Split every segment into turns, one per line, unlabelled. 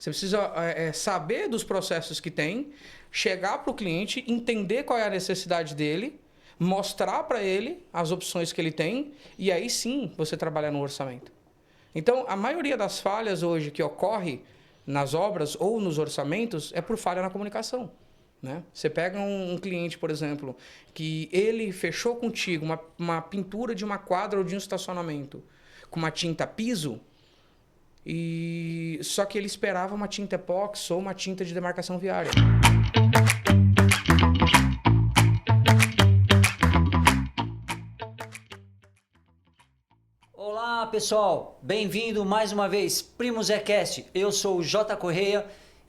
Você precisa saber dos processos que tem, chegar para o cliente, entender qual é a necessidade dele, mostrar para ele as opções que ele tem e aí sim você trabalhar no orçamento. Então, a maioria das falhas hoje que ocorre nas obras ou nos orçamentos é por falha na comunicação. Né? Você pega um cliente, por exemplo, que ele fechou contigo uma pintura de uma quadra ou de um estacionamento com uma tinta piso, só que ele esperava uma tinta epóxi ou uma tinta de demarcação viária.
Olá pessoal, bem-vindo mais uma vez, Primo Zecast. Eu sou o J. Correia,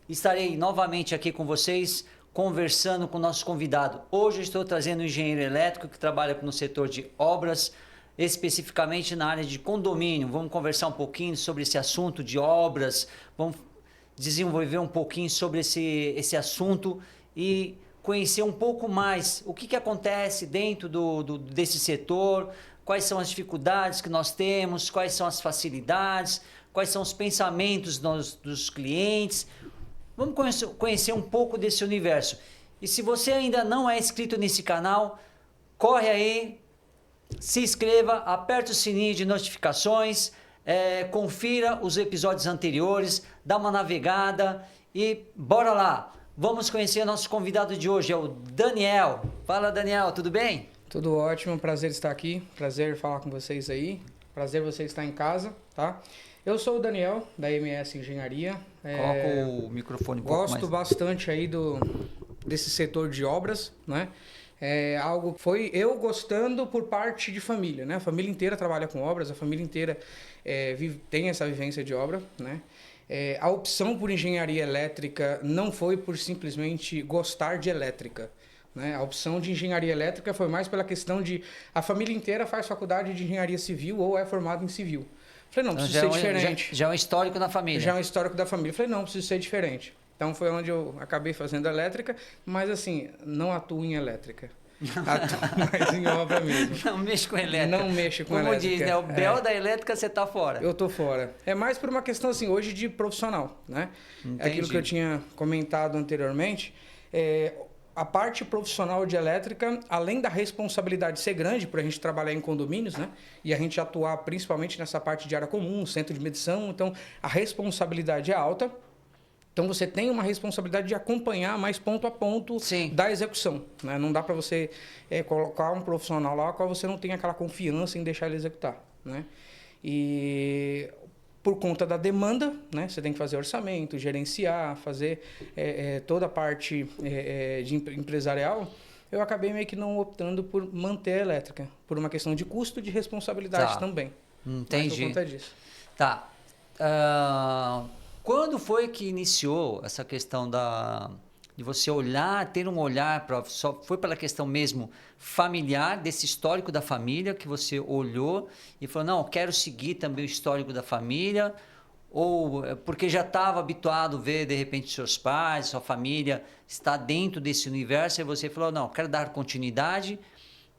estarei novamente aqui com vocês, conversando com o nosso convidado. Hoje eu estou trazendo um engenheiro elétrico que trabalha no setor de obras, especificamente na área de condomínio. Vamos conversar um pouquinho sobre esse assunto de obras, vamos desenvolver um pouquinho sobre esse assunto e conhecer um pouco mais o que acontece dentro desse setor, quais são as dificuldades que nós temos, quais são as facilidades, quais são os pensamentos dos clientes. Vamos conhecer um pouco desse universo. E se você ainda não é inscrito nesse canal, corre aí, se inscreva, aperte o sininho de notificações, confira os episódios anteriores, dá uma navegada e bora lá. Vamos conhecer nosso convidado de hoje, é o Daniel. Fala, Daniel, tudo bem?
Tudo ótimo, prazer estar aqui, prazer falar com vocês aí, prazer você estar em casa, tá? Eu sou o Daniel, da MS Engenharia.
Coloca o microfone um pouco mais.
Gosto bastante aí desse setor de obras, né? Foi eu gostando por parte de família, né? A família inteira trabalha com obras, a família inteira tem essa vivência de obra, né? A opção por engenharia elétrica não foi por simplesmente gostar de elétrica, né? A opção de engenharia elétrica foi mais pela questão de a família inteira faz faculdade de engenharia civil ou é formada em civil. Falei, não, precisa ser diferente.
Já é um histórico da família.
Já é um histórico da família. Falei, não, precisa ser diferente. Então foi onde eu acabei fazendo elétrica, mas assim, não atuo em elétrica. Atuo mais em obra mesmo.
Não mexe com elétrica.
Não mexo com
Como
elétrica.
Como diz, né? O bel da elétrica você tá fora.
Eu tô fora. É mais por uma questão assim, hoje de profissional, né?
Entendi.
Aquilo que eu tinha comentado anteriormente, a parte profissional de elétrica, além da responsabilidade ser grande, por a gente trabalhar em condomínios, né? E a gente atuar principalmente nessa parte de área comum, centro de medição, então a responsabilidade é alta. Então você tem uma responsabilidade de acompanhar mais ponto a ponto da execução, né? Não dá para você colocar um profissional lá qual você não tem aquela confiança em deixar ele executar, né? E por conta da demanda, né? Você tem que fazer orçamento, gerenciar, fazer toda a parte de empresarial. Eu acabei meio que não optando por manter a elétrica, por uma questão de custo e de responsabilidade também.
Entendi.
Por conta disso.
Tá. Quando foi que iniciou essa questão de você olhar, ter um olhar foi pela questão mesmo familiar, desse histórico da família, que você olhou e falou, não, eu quero seguir também o histórico da família, ou porque já estava habituado a ver, de repente, seus pais, sua família está dentro desse universo, e você falou, não, quero dar continuidade,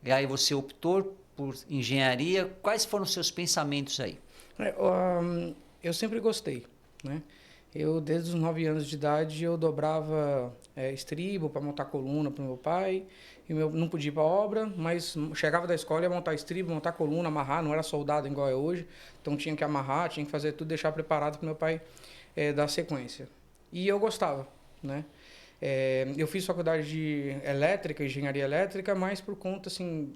e aí você optou por engenharia. Quais foram os seus pensamentos aí?
Eu sempre gostei, né? Eu, desde os 9 anos de idade, eu dobrava estribo para montar coluna para o meu pai. E não podia ir para a obra, mas chegava da escola, ia montar estribo, montar coluna, amarrar. Não era soldado igual é hoje, então tinha que amarrar, tinha que fazer tudo, deixar preparado para meu pai dar sequência. E eu gostava, né? Eu fiz faculdade de elétrica, engenharia elétrica, mas por conta, assim,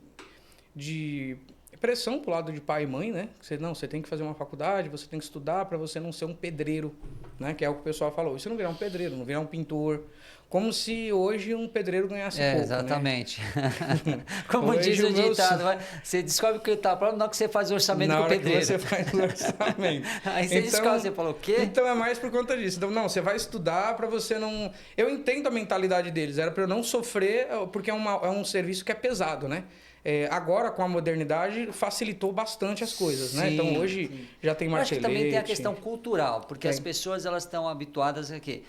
de pressão pro lado de pai e mãe, né? Você tem que fazer uma faculdade, você tem que estudar para você não ser um pedreiro, né? Que é o que o pessoal falou. Você não virar um pedreiro, não virar um pintor. Como se hoje um pedreiro ganhasse pouco,
exatamente.
Né?
Como
hoje
diz o ditado, você descobre que está pronto na hora que você faz o orçamento com o pedreiro.
Que você faz o orçamento.
Aí você descobre, você falou o quê?
Então é mais por conta disso. Então, não, você vai estudar para você não... Eu entendo a mentalidade deles, era para eu não sofrer, porque é um serviço que é pesado, né? Agora, com a modernidade, facilitou bastante as coisas, né? Então, hoje já tem martelete.
Acho que também tem a questão cultural, porque as pessoas elas estão habituadas a quê?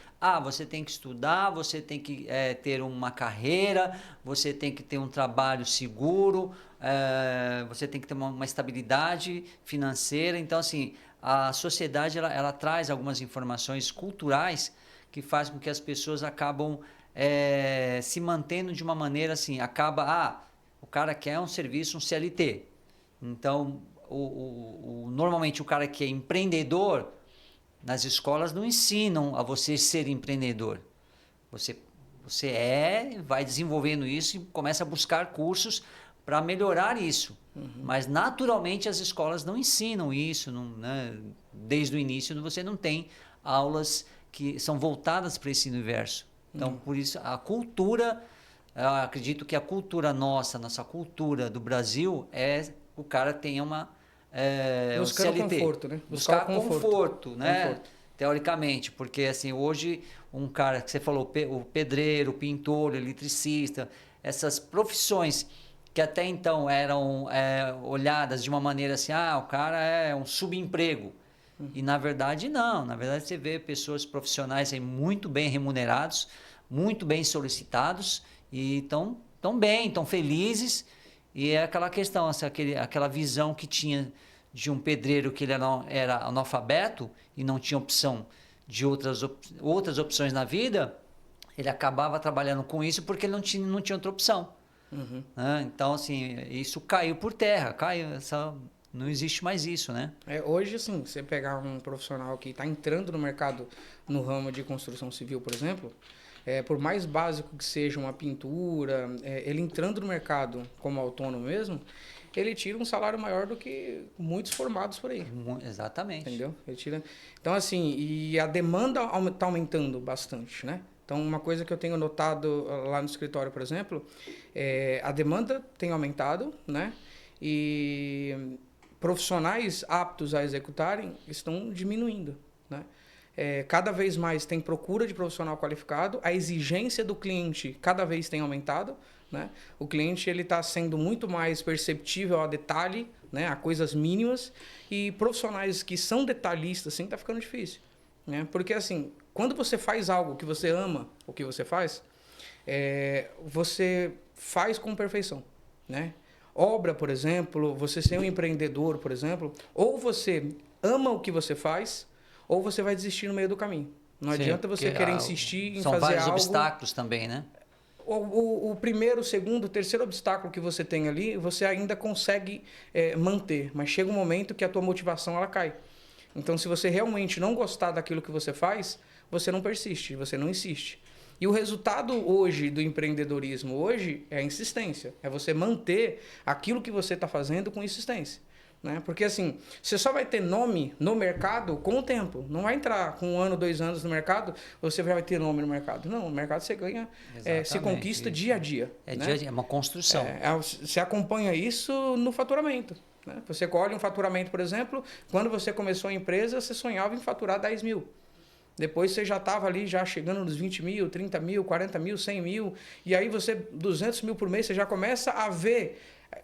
Você tem que estudar, você tem que ter uma carreira, você tem que ter um trabalho seguro, você tem que ter uma estabilidade financeira. Então, assim, a sociedade ela traz algumas informações culturais que faz com que as pessoas acabam se mantendo de uma maneira assim, o cara quer um serviço, um CLT. Então, normalmente o cara que é empreendedor, nas escolas não ensinam a você ser empreendedor. Você vai desenvolvendo isso e começa a buscar cursos para melhorar isso. Mas naturalmente as escolas não ensinam isso, né? Desde o início você não tem aulas que são voltadas para esse universo. Então, por isso a cultura, eu acredito que a cultura nossa cultura do Brasil o cara tenha
Buscar
um CLT.
conforto, né?
Buscar conforto, né? Conforto. Teoricamente, porque assim, hoje um cara que você falou, o pedreiro, o pintor, o eletricista, essas profissões que até então eram olhadas de uma maneira assim, o cara é um subemprego. E na verdade não, na verdade você vê pessoas profissionais aí muito bem remunerados, muito bem solicitados e estão bem, estão felizes. E é aquela questão, aquela visão que tinha de um pedreiro que ele era analfabeto e não tinha opção de outras opções na vida, ele acabava trabalhando com isso porque ele não tinha outra opção. Né? Então, assim, isso caiu por terra, não existe mais isso, né?
Hoje, assim, você pegar um profissional que está entrando no mercado no ramo de construção civil, por exemplo, por mais básico que seja uma pintura, ele entrando no mercado como autônomo mesmo, ele tira um salário maior do que muitos formados por aí.
Exatamente.
Entendeu? Ele tira... Então, assim, e a demanda está aumentando bastante, né? Então, uma coisa que eu tenho notado lá no escritório, por exemplo, a demanda tem aumentado, né? E profissionais aptos a executarem estão diminuindo, né? Cada vez mais tem procura de profissional qualificado, a exigência do cliente cada vez tem aumentado, né? O cliente está sendo muito mais perceptível a detalhe, né? A coisas mínimas, e profissionais que são detalhistas assim, está ficando difícil, né? Porque assim, quando você faz algo que você ama, o que você faz com perfeição, né? Obra, por exemplo, você ser um empreendedor, por exemplo, ou você ama o que você faz, ou você vai desistir no meio do caminho. Não adianta você querer insistir em fazer algo...
São vários obstáculos também, né?
O primeiro, o segundo, o terceiro obstáculo que você tem ali, você ainda consegue manter, mas chega um momento que a tua motivação ela cai. Então, se você realmente não gostar daquilo que você faz, você não persiste, você não insiste. E o resultado hoje do empreendedorismo hoje é a insistência. É você manter aquilo que você está fazendo com insistência. Né? Porque assim, você só vai ter nome no mercado com o tempo. Não vai entrar com 1 ano, 2 anos no mercado, você já vai ter nome no mercado. Não, no mercado você ganha, se conquista dia a dia.
Dia a dia, é uma construção.
Você acompanha isso no faturamento. Né? Você colhe um faturamento, por exemplo, quando você começou a empresa, você sonhava em faturar 10 mil. Depois você já estava ali já chegando nos 20 mil, 30 mil, 40 mil, 100 mil. E aí 200 mil por mês, você já começa a ver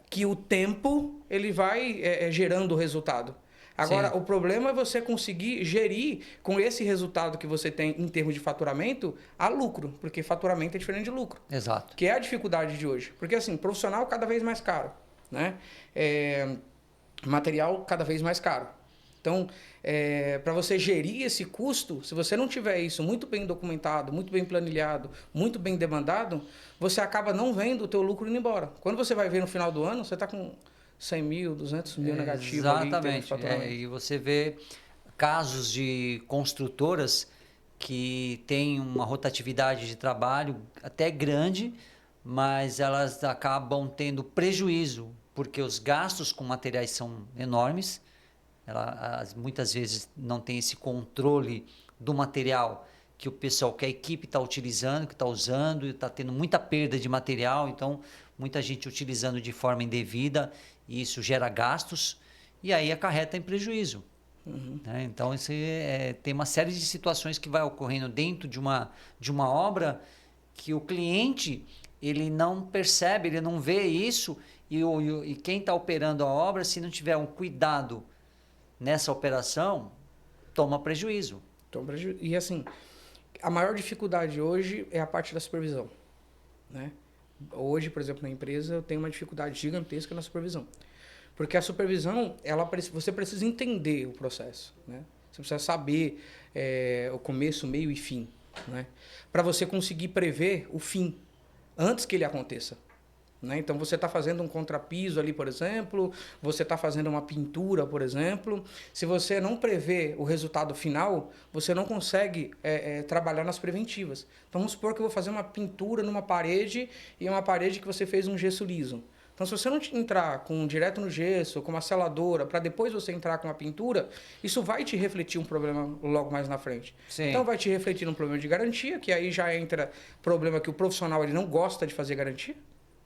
que o tempo ele vai gerando o resultado. Agora, Sim. O problema é você conseguir gerir com esse resultado que você tem em termos de faturamento a lucro. Porque faturamento é diferente de lucro.
Exato.
Que é a dificuldade de hoje. Porque assim, profissional cada vez mais caro. Né? Material cada vez mais caro. Então, para você gerir esse custo, se você não tiver isso muito bem documentado, muito bem planilhado, muito bem demandado, você acaba não vendo o teu lucro indo embora. Quando você vai ver no final do ano, você está com 100 mil, 200 mil negativo.
Exatamente. E você vê casos de construtoras que têm uma rotatividade de trabalho até grande, mas elas acabam tendo prejuízo, porque os gastos com materiais são enormes. Muitas vezes não tem esse controle do material que o pessoal, que a equipe está utilizando, que está usando, está tendo muita perda de material, então muita gente utilizando de forma indevida, e isso gera gastos e aí acarreta em prejuízo. Né? Então tem uma série de situações que vai ocorrendo dentro de uma obra que o cliente ele não percebe, ele não vê isso, e quem está operando a obra, se não tiver um cuidado nessa operação, toma prejuízo.
E assim, a maior dificuldade hoje é a parte da supervisão. Né? Hoje, por exemplo, na empresa, eu tenho uma dificuldade gigantesca na supervisão. Porque a supervisão, você precisa entender o processo, né? Você precisa saber o começo, meio e fim, né? Para você conseguir prever o fim antes que ele aconteça. Né? Então, você está fazendo um contrapiso ali, por exemplo, você está fazendo uma pintura, por exemplo. Se você não prevê o resultado final, você não consegue trabalhar nas preventivas. Então, vamos supor que eu vou fazer uma pintura numa parede e é uma parede que você fez um gesso liso. Então, se você não entrar direto no gesso, com uma seladora, para depois você entrar com a pintura, isso vai te refletir um problema logo mais na frente.
Sim.
Então, vai te refletir um problema de garantia, que aí já entra problema que o profissional ele não gosta de fazer garantia.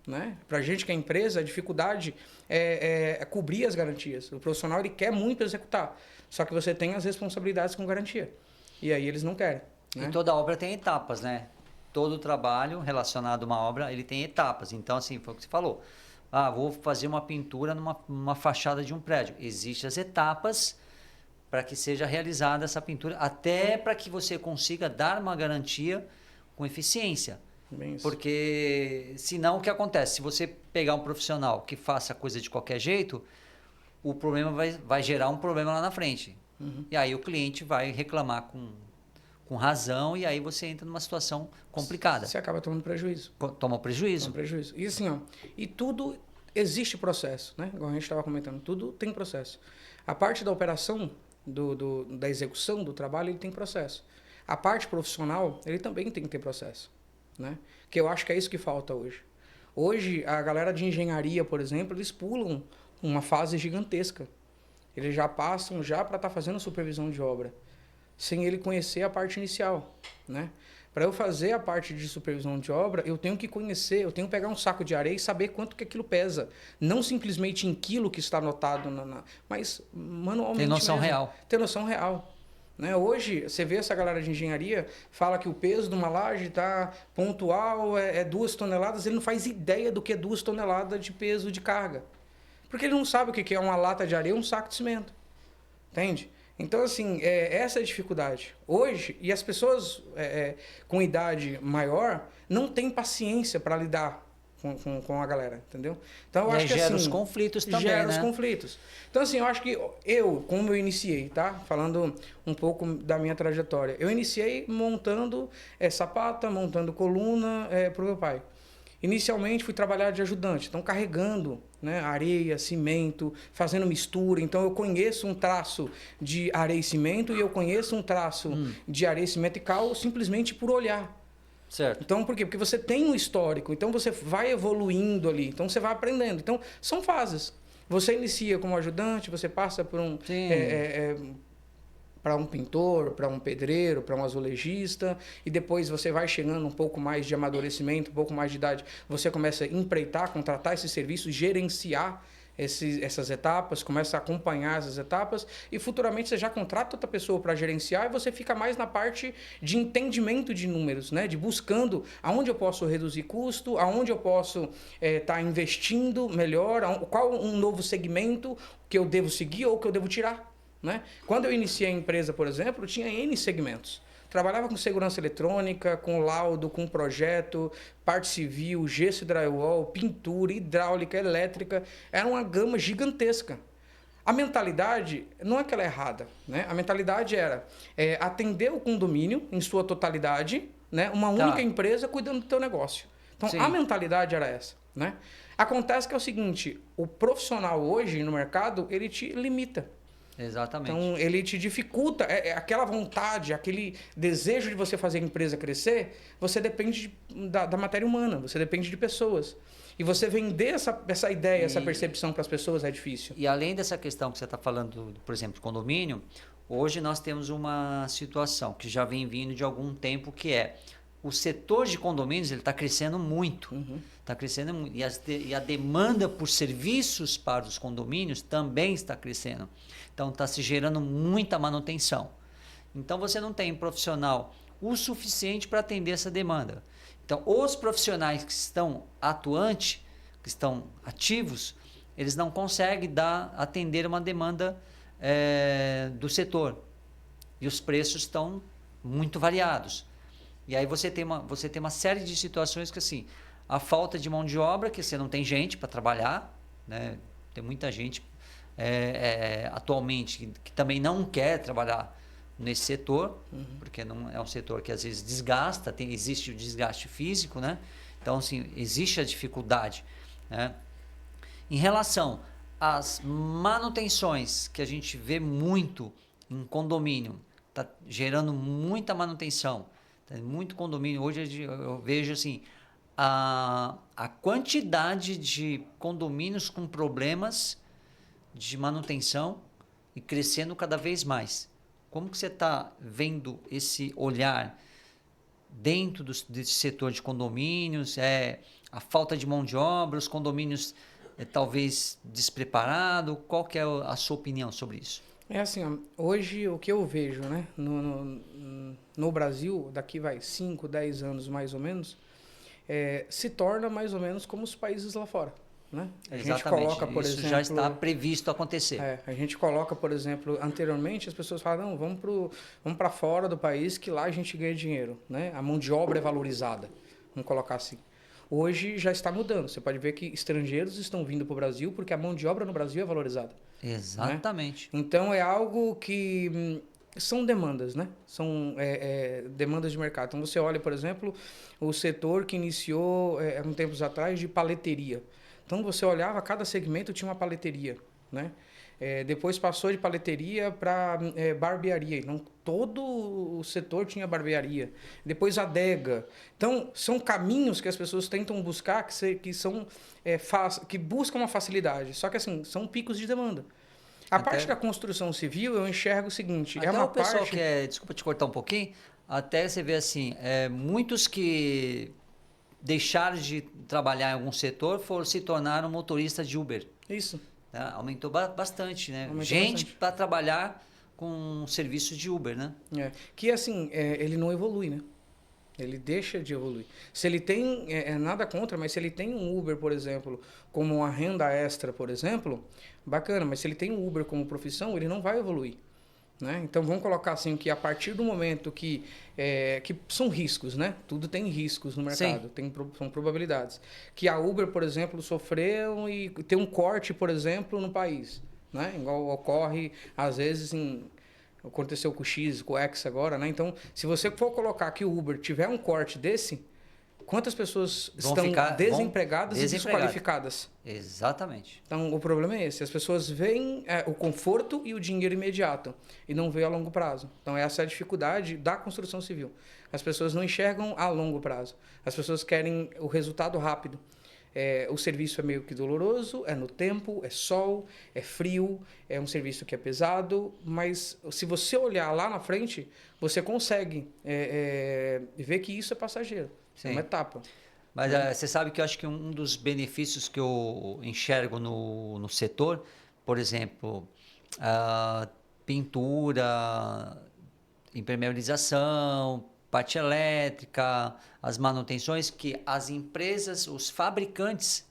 Né? Para a gente que é empresa, a dificuldade é cobrir as garantias. O profissional ele quer muito executar, só que você tem as responsabilidades com garantia. E aí eles não querem. Né?
E toda obra tem etapas, né? Todo trabalho relacionado a uma obra, ele tem etapas. Então, assim, foi o que você falou. Vou fazer uma pintura numa fachada de um prédio. Existem as etapas para que seja realizada essa pintura, até para que você consiga dar uma garantia com eficiência. Porque senão o que acontece? Se você pegar um profissional que faça a coisa de qualquer jeito, o problema vai gerar um problema lá na frente. Uhum. E aí o cliente vai reclamar com razão e aí você entra numa situação complicada.
Você acaba tomando prejuízo.
Toma prejuízo.
Toma prejuízo. E assim, e tudo existe processo, né? Igual a gente estava comentando, tudo tem processo. A parte da operação, da execução do trabalho, ele tem processo. A parte profissional, ele também tem que ter processo. Né? Que eu acho que é isso que falta hoje. Hoje, a galera de engenharia, por exemplo, eles pulam uma fase gigantesca. Eles já passam para estar fazendo supervisão de obra, sem ele conhecer a parte inicial. Né? Para eu fazer a parte de supervisão de obra, eu tenho que conhecer, eu tenho que pegar um saco de areia e saber quanto que aquilo pesa. Não simplesmente em quilo que está anotado, mas manualmente.
Tem noção
mesmo.
real.
Tem noção real. Né? Hoje, você vê essa galera de engenharia, fala que o peso de uma laje tá pontual, é 2 toneladas, ele não faz ideia do que é 2 toneladas de peso de carga. Porque ele não sabe o que é uma lata de areia ou um saco de cimento. Entende? Então, assim, essa é a dificuldade. Hoje, e as pessoas com idade maior não têm paciência para lidar com a galera, entendeu? Então, eu acho que
gera
assim,
os conflitos também,
gera
né?
os conflitos. Então, assim, eu acho que como eu iniciei, tá? Falando um pouco da minha trajetória. Eu iniciei montando sapata, montando coluna para o meu pai. Inicialmente, fui trabalhar de ajudante, então carregando, né, areia, cimento, fazendo mistura. Então, eu conheço um traço de areia e cimento e eu conheço um traço de areia, cimento e cal simplesmente por olhar.
Certo.
Então, por quê? Porque você tem um histórico, então você vai evoluindo ali, então você vai aprendendo. Então, são fases. Você inicia como ajudante, você passa por para um pintor, para um pedreiro, para um azulejista, e depois você vai chegando um pouco mais de amadurecimento, um pouco mais de idade, você começa a empreitar, contratar esses serviços, gerenciar essas etapas, começa a acompanhar essas etapas e futuramente você já contrata outra pessoa para gerenciar e você fica mais na parte de entendimento de números, né? De buscando aonde eu posso reduzir custo, aonde eu posso estar investindo melhor, qual um novo segmento que eu devo seguir ou que eu devo tirar, né? Quando eu iniciei a empresa, por exemplo, tinha N segmentos. Trabalhava com segurança eletrônica, com laudo, com projeto, parte civil, gesso e drywall, pintura, hidráulica, elétrica. Era uma gama gigantesca. A mentalidade, não é que ela é errada, né? A mentalidade era atender o condomínio em sua totalidade, né? Uma única empresa cuidando do teu negócio. Então, a mentalidade era essa, né? Acontece que é o seguinte, o profissional hoje no mercado, ele te limita.
Exatamente.
Então, ele te dificulta, aquela vontade, aquele desejo de você fazer a empresa crescer, você depende da matéria humana, você depende de pessoas. E você vender essa ideia, essa percepção para as pessoas é difícil.
E além dessa questão que você está falando, por exemplo, de condomínio, hoje nós temos uma situação que já vem vindo de algum tempo, que é o setor de condomínios ele está crescendo muito. Está crescendo muito. E a demanda por serviços para os condomínios também está crescendo. Então, está se gerando muita manutenção. Então, você não tem profissional o suficiente para atender essa demanda. Então, os profissionais que estão atuantes, que estão ativos, eles não conseguem atender uma demanda do setor. E os preços estão muito variados. E aí você tem uma série de situações que, assim, a falta de mão de obra, que você não tem gente para trabalhar, né? Tem muita gente atualmente que também não quer trabalhar nesse setor, porque não é um setor que às vezes desgasta, existe o desgaste físico, né? Então, assim, existe a dificuldade, né? Em relação às manutenções que a gente vê muito em condomínio, está gerando muita manutenção, muito condomínio. Hoje eu vejo assim, a quantidade de condomínios com problemas de manutenção e crescendo cada vez mais. Como que você está vendo esse olhar dentro desse setor de condomínios, a falta de mão de obra, os condomínios talvez despreparados? Qual que é a sua opinião sobre isso?
É assim, ó, hoje o que eu vejo, né, no Brasil, daqui vai 5, 10 anos mais ou menos, se torna mais ou menos como os países lá fora. Né? A gente coloca, por
isso
exemplo,
já está previsto acontecer.
A gente coloca, por exemplo, anteriormente as pessoas falam, não, vamos para fora do país que lá a gente ganha dinheiro, né? A mão de obra é valorizada, vamos colocar assim. Hoje já está mudando, você pode ver que estrangeiros estão vindo para o Brasil porque a mão de obra no Brasil é valorizada.
Exatamente.
Né? Então é algo que são demandas, né? São demandas de mercado. Então você olha, por exemplo, o setor que iniciou há uns tempos atrás de paleteria. Então você olhava, cada segmento tinha uma paleteria, né? Depois passou de paleteria para barbearia. Então todo o setor tinha barbearia. Depois adega. Então são caminhos que as pessoas tentam buscar que buscam uma facilidade. Só que assim, são picos de demanda. A parte da construção civil eu enxergo o seguinte,
até o pessoal que desculpa te cortar um pouquinho, até você vê assim, muitos que deixaram de trabalhar em algum setor se tornaram motoristas de Uber.
Isso.
Tá? Aumentou bastante, né? Gente para trabalhar com serviço de Uber, né?
Que assim, ele não evolui, né? Ele deixa de evoluir. Se ele tem, nada contra, mas se ele tem um Uber, por exemplo, como uma renda extra, por exemplo, bacana, mas se ele tem um Uber como profissão, ele não vai evoluir. Né? Então vamos colocar assim que a partir do momento que são riscos, né? Tudo tem riscos no mercado, são probabilidades. Que a Uber, por exemplo, sofreu e tem um corte, por exemplo, no país, né? Igual ocorre às vezes aconteceu com o X, com o X agora, né? Então, se você for colocar que o Uber tiver um corte desse, quantas pessoas estão desempregadas e desqualificadas?
Exatamente.
Então, o problema é esse. As pessoas veem o conforto e o dinheiro imediato e não veem a longo prazo. Então, essa é a dificuldade da construção civil. As pessoas não enxergam a longo prazo. As pessoas querem o resultado rápido. O serviço é meio que doloroso, é no tempo, é sol, é frio, é um serviço que é pesado, mas se você olhar lá na frente, você consegue ver que isso é passageiro.
Sim.
É uma etapa.
Mas você sabe que eu acho que um dos benefícios que eu enxergo no setor, por exemplo, a pintura, impermeabilização, parte elétrica, as manutenções, que as empresas, os fabricantes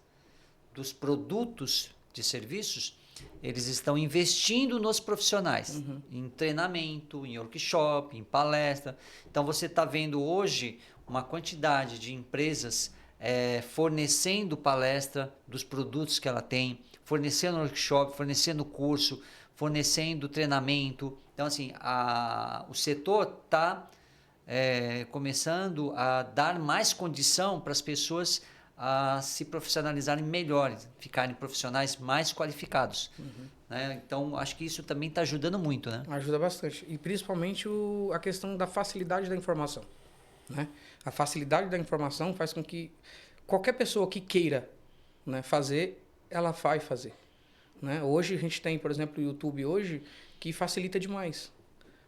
dos produtos de serviços, eles estão investindo nos profissionais, em treinamento, em workshop, em palestra. Então você está vendo hoje uma quantidade de empresas fornecendo palestra dos produtos que ela tem, fornecendo workshop, fornecendo curso, fornecendo treinamento. Então, assim, o setor está começando a dar mais condição para as pessoas a se profissionalizarem melhor, ficarem profissionais mais qualificados. Né? Então, acho que isso também está ajudando muito. Né?
Ajuda bastante. E principalmente a questão da facilidade da informação. Né? A facilidade da informação faz com que qualquer pessoa que queira, né, fazer, ela vai fazer. Né? Hoje a gente tem, por exemplo, o YouTube hoje, que facilita demais.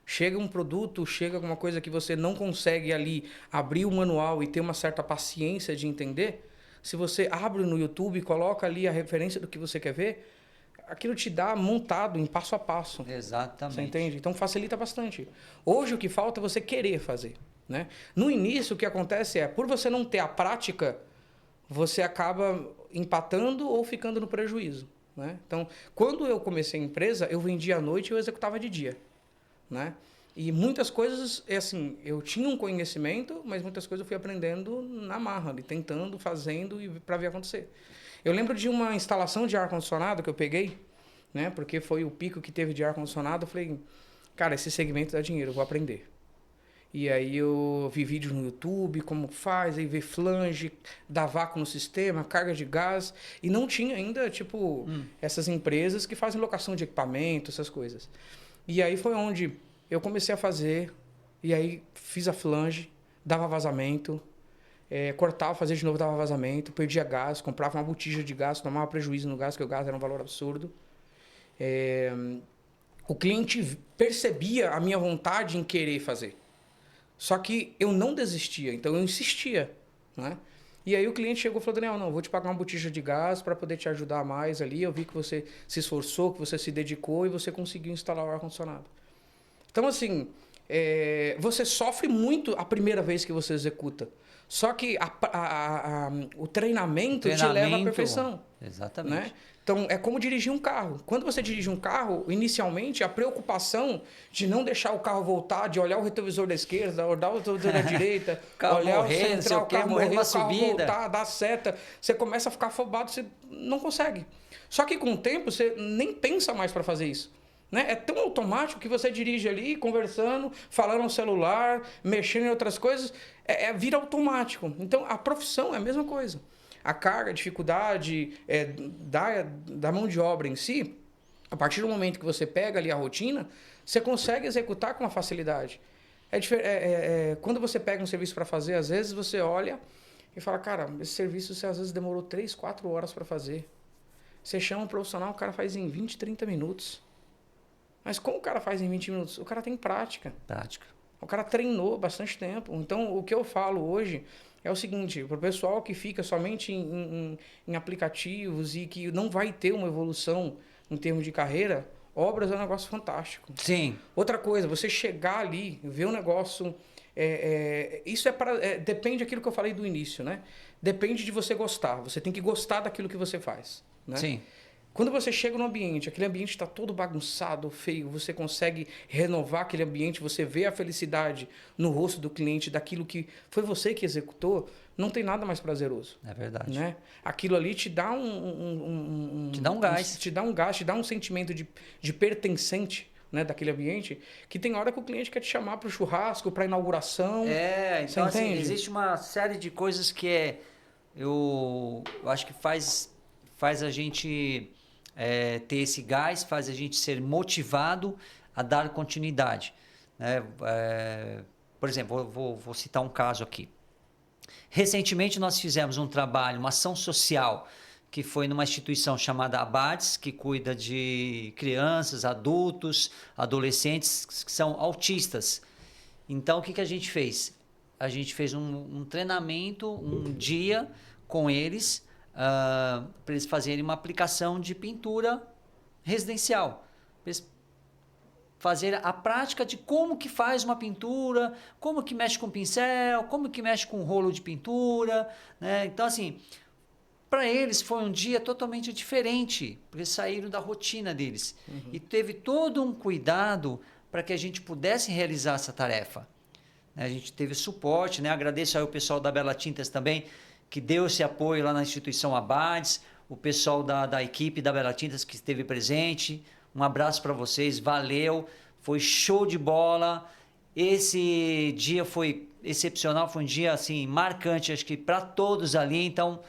Chega um produto, chega alguma coisa que você não consegue ali abrir o manual e ter uma certa paciência de entender, se você abre no YouTube e coloca ali a referência do que você quer ver, aquilo te dá montado em passo a passo.
Exatamente.
Você entende? Então facilita bastante. Hoje o que falta é você querer fazer. Né? No início o que acontece por você não ter a prática, você acaba empatando ou ficando no prejuízo. Né? Então, quando eu comecei a empresa, eu vendia à noite e eu executava de dia. Né? E muitas coisas, assim, eu tinha um conhecimento, mas muitas coisas eu fui aprendendo na marra, ali, tentando, fazendo e para ver acontecer. Eu lembro de uma instalação de ar-condicionado que eu peguei, né? Porque foi o pico que teve de ar-condicionado. Eu falei, cara, esse segmento dá dinheiro, eu vou aprender. E aí eu vi vídeos no YouTube, como faz, aí ver flange, dar vácuo no sistema, carga de gás. E não tinha ainda, tipo, essas empresas que fazem locação de equipamento, essas coisas. E aí foi onde eu comecei a fazer, e aí fiz a flange, dava vazamento, cortava, fazia de novo, dava vazamento, perdia gás, comprava uma botija de gás, tomava prejuízo no gás, porque o gás era um valor absurdo. O cliente percebia a minha vontade em querer fazer. Só que eu não desistia, então eu insistia, né? E aí o cliente chegou e falou, Daniel, não, vou te pagar uma botija de gás para poder te ajudar mais ali. Eu vi que você se esforçou, que você se dedicou e você conseguiu instalar o ar-condicionado. Então, assim, você sofre muito a primeira vez que você executa. Só que o treinamento te leva à perfeição.
Exatamente.
Né? Então, é como dirigir um carro. Quando você dirige um carro, inicialmente, a preocupação de não deixar o carro voltar, de olhar o retrovisor da esquerda, olhar o retrovisor da direita, olhar o central, o carro morrer, o carro voltar, dar seta. Você começa a ficar afobado, você não consegue. Só que com o tempo, você nem pensa mais para fazer isso. Né? É tão automático que você dirige ali, conversando, falando no celular, mexendo em outras coisas, vira automático. Então, a profissão é a mesma coisa. A carga, a dificuldade da mão de obra em si, a partir do momento que você pega ali a rotina, você consegue executar com uma facilidade. Quando você pega um serviço para fazer, às vezes você olha e fala, cara, esse serviço você às vezes demorou 3, 4 horas para fazer. Você chama um profissional, o cara faz em 20, 30 minutos. Mas como o cara faz em 20 minutos? O cara tem prática. O cara treinou bastante tempo. Então, o que eu falo hoje é o seguinte, para o pessoal que fica somente em aplicativos e que não vai ter uma evolução em termos de carreira, obras é um negócio fantástico.
Sim.
Outra coisa, você chegar ali, ver um negócio... isso depende daquilo que eu falei do início, né? Depende de você gostar. Você tem que gostar daquilo que você faz. Né?
Sim.
Quando você chega no ambiente, aquele ambiente está todo bagunçado, feio, você consegue renovar aquele ambiente, você vê a felicidade no rosto do cliente, daquilo que foi você que executou, não tem nada mais prazeroso.
É verdade.
Né? Aquilo ali te dá
te dá um gás.
Te dá um gás, te dá um sentimento de pertencente, né, daquele ambiente, que tem hora que o cliente quer te chamar para o churrasco, para a inauguração.
Então assim, existe uma série de coisas que eu acho que faz a gente... ter esse gás, faz a gente ser motivado a dar continuidade. Né? Por exemplo, vou citar um caso aqui. Recentemente nós fizemos um trabalho, uma ação social, que foi numa instituição chamada Abades, que cuida de crianças, adultos, adolescentes que são autistas. Então, o que a gente fez? A gente fez um treinamento, um dia com eles, para eles fazerem uma aplicação de pintura residencial. Para eles fazerem a prática de como que faz uma pintura, como que mexe com pincel, como que mexe com rolo de pintura. Né? Então, assim, para eles foi um dia totalmente diferente, porque eles saíram da rotina deles. Uhum. E teve todo um cuidado para que a gente pudesse realizar essa tarefa. A gente teve suporte, né? Agradeço aí o pessoal da Bela Tintas também, que deu esse apoio lá na instituição Abades, o pessoal da equipe da Bela Tintas que esteve presente. Um abraço para vocês, valeu, foi show de bola. Esse dia foi excepcional, foi um dia assim marcante, acho que para todos ali. Então,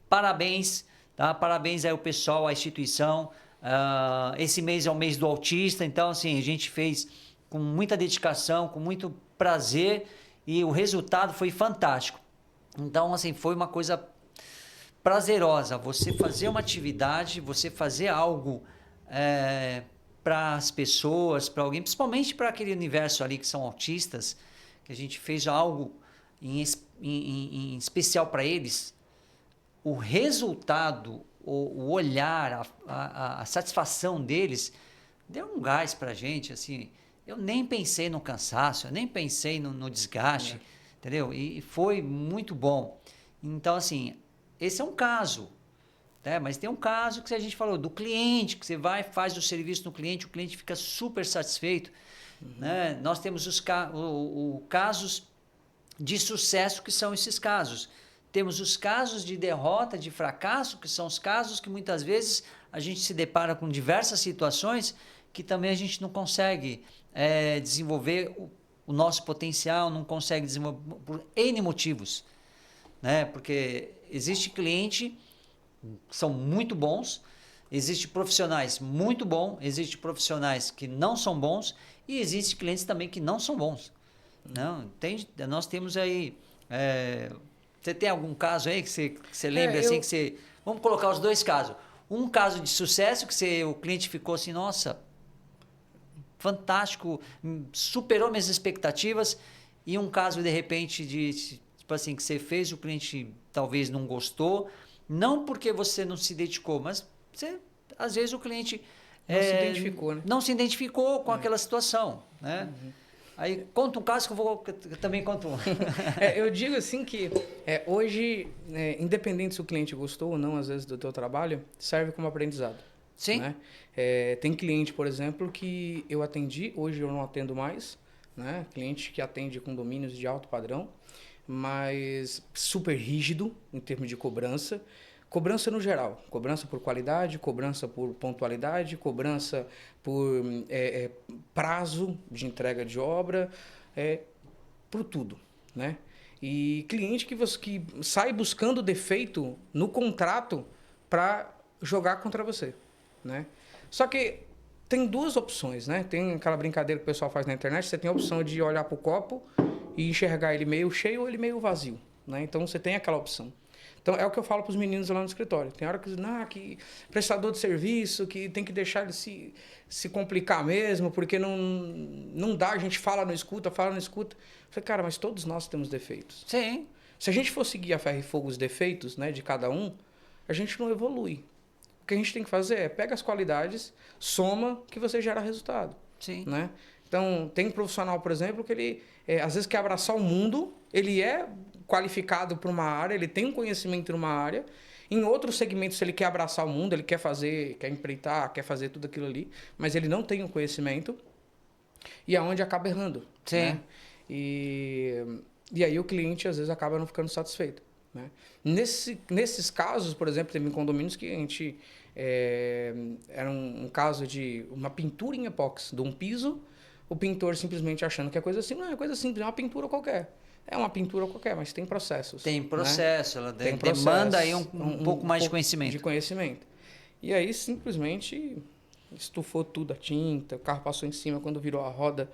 parabéns, tá? Parabéns aí ao pessoal, à instituição. Esse mês é o mês do autista, então assim, a gente fez com muita dedicação, com muito prazer e o resultado foi fantástico. Então, assim, foi uma coisa prazerosa. Você fazer uma atividade, você fazer algo para as pessoas, para alguém, principalmente para aquele universo ali que são autistas, que a gente fez algo em especial para eles. O resultado, o olhar, a satisfação deles deu um gás para a gente, assim. Eu nem pensei no cansaço, eu nem pensei no desgaste, entendeu? E foi muito bom. Então, assim, esse é um caso. Mas tem um caso que a gente falou do cliente, que você vai, faz o serviço no cliente, o cliente fica super satisfeito. Né? Nós temos os casos de sucesso, que são esses casos. Temos os casos de derrota, de fracasso, que são os casos que muitas vezes a gente se depara com diversas situações que também a gente não consegue desenvolver o nosso potencial, não consegue desenvolver por N motivos. Né? Porque existe cliente que são muito bons, existem profissionais muito bons, existem profissionais que não são bons e existem clientes também que não são bons. Não, entende? Nós temos aí... você tem algum caso aí que você lembra assim que você... Vamos colocar os dois casos. Um caso de sucesso que o cliente ficou assim, nossa, fantástico, superou minhas expectativas, e um caso de repente de tipo assim, que você fez, o cliente talvez não gostou, não porque você não se dedicou, mas às vezes o cliente
não se identificou, né?
Não se identificou com aquela situação, né? Aí conta um caso que eu também conto um.
Eu digo assim que hoje, independente se o cliente gostou ou não, às vezes, do teu trabalho, serve como aprendizado.
Sim.
Né? Tem cliente, por exemplo, que eu atendi, hoje eu não atendo mais, né? Cliente que atende condomínios de alto padrão, mas super rígido em termos de cobrança. Cobrança no geral, cobrança por qualidade, cobrança por pontualidade, cobrança por prazo de entrega de obra, por tudo, né? E cliente que sai buscando defeito no contrato para jogar contra você, né? Só que tem duas opções, né? Tem aquela brincadeira que o pessoal faz na internet, você tem a opção de olhar para o copo e enxergar ele meio cheio ou ele meio vazio, né? Então você tem aquela opção. Então, é o que eu falo para os meninos lá no escritório. Tem hora que dizem, que prestador de serviço, que tem que deixar ele se complicar mesmo, porque não dá, a gente fala, não escuta. Eu falei, cara, mas todos nós temos defeitos.
Sim.
Se a gente for seguir a ferro e fogo os defeitos, né, de cada um, a gente não evolui. O que a gente tem que fazer é pega as qualidades, soma, que você gera resultado.
Sim.
Né? Então, tem um profissional, por exemplo, que ele às vezes quer abraçar o mundo, ele é qualificado para uma área, ele tem um conhecimento numa área. Em outros segmentos, ele quer abraçar o mundo, ele quer empreitar, quer fazer tudo aquilo ali, mas ele não tem o conhecimento, e é onde acaba errando.
Sim.
Né? E aí o cliente, às vezes, acaba não ficando satisfeito. Né? Nesses casos, por exemplo, teve condomínios que a gente... era um caso de uma pintura em epóxi de um piso, o pintor simplesmente achando que é coisa simples. Não, é coisa simples, é uma pintura qualquer. É uma pintura qualquer, mas tem processos.
Tem processo, né? Ela
tem
demanda aí um pouco mais de conhecimento.
De conhecimento. E aí, simplesmente, estufou tudo a tinta, o carro passou em cima, quando virou a roda...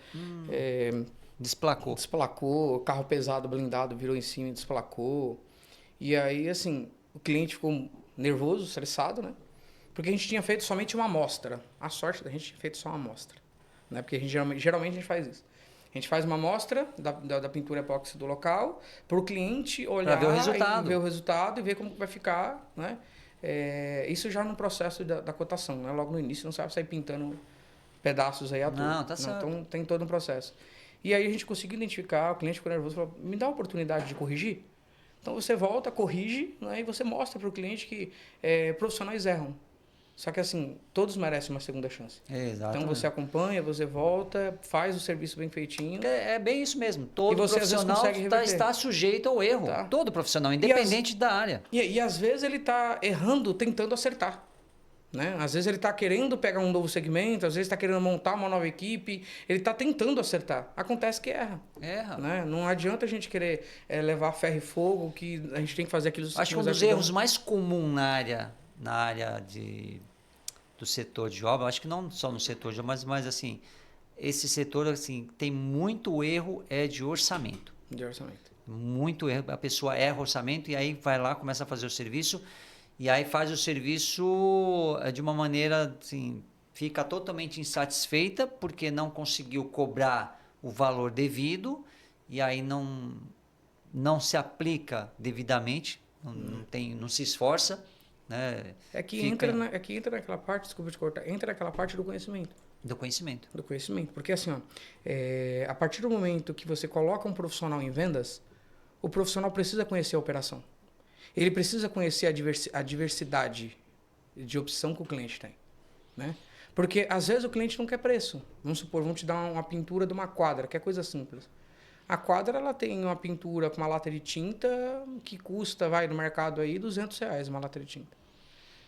Desplacou.
Desplacou, o carro pesado, blindado, virou em cima e desplacou. E aí, assim, o cliente ficou nervoso, estressado, né? Porque a gente tinha feito somente uma amostra. A sorte da gente tinha feito só uma amostra. Né? Porque geralmente a gente faz isso. A gente faz uma amostra da pintura epóxi do local para o cliente olhar
ver o
resultado e ver como vai ficar, né? Isso já no processo da cotação, né? Logo no início, não sabe sair pintando pedaços aí à toa.
Não, tá certo.
Então tem todo um processo. E aí a gente conseguiu identificar, o cliente ficou nervoso, falou, me dá a oportunidade de corrigir? Então você volta, corrige, né? E você mostra para o cliente que profissionais erram. Só que assim, todos merecem uma segunda chance.
Exatamente.
Então você acompanha, você volta, faz o serviço bem feitinho.
É bem isso mesmo. Todo
você,
profissional está sujeito ao erro.
Tá.
Todo profissional, independente da área.
E às vezes ele está errando, tentando acertar. Né? Às vezes ele está querendo pegar um novo segmento, às vezes está querendo montar uma nova equipe, ele está tentando acertar. Acontece que erra. Né? Não adianta a gente querer levar ferro e fogo, que a gente tem que fazer aquilo.
Acho que um dos erros mais comuns na área do setor de obra, acho que não só no setor de obra, mas assim, esse setor assim, tem muito erro de orçamento.
De orçamento.
Muito erro. A pessoa erra o orçamento e aí vai lá, começa a fazer o serviço. E aí faz o serviço de uma maneira, assim, fica totalmente insatisfeita porque não conseguiu cobrar o valor devido e aí não se aplica devidamente, não se esforça. Né?
Entra naquela parte, desculpa te cortar, entra naquela parte do conhecimento.
Do conhecimento.
Do conhecimento. Porque assim, a partir do momento que você coloca um profissional em vendas, o profissional precisa conhecer a operação. Ele precisa conhecer a diversidade de opção que o cliente tem, né? Porque às vezes o cliente não quer preço. Vamos supor, vamos te dar uma pintura de uma quadra, que é coisa simples. A quadra ela tem uma pintura com uma lata de tinta que custa, vai no mercado aí, R$200 uma lata de tinta.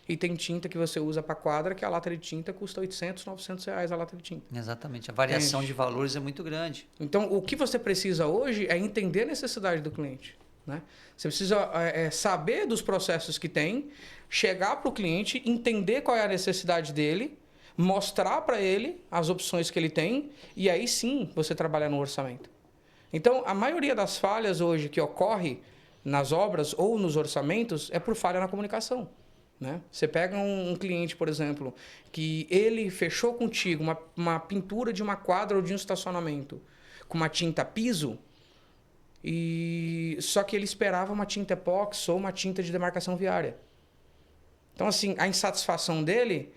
E tem tinta que você usa para quadra que a lata de tinta custa R$800, R$900 a lata de tinta.
Exatamente. A variação de valores é muito grande.
Então, o que você precisa hoje é entender a necessidade do cliente, né? Você precisa saber dos processos que tem, chegar para o cliente, entender qual é a necessidade dele, mostrar para ele as opções que ele tem e aí sim você trabalhar no orçamento. Então, a maioria das falhas hoje que ocorre nas obras ou nos orçamentos é por falha na comunicação, né? Você pega um cliente, por exemplo, que ele fechou contigo uma pintura de uma quadra ou de um estacionamento com uma tinta piso, só que ele esperava uma tinta epóxi ou uma tinta de demarcação viária. Então, assim, a insatisfação dele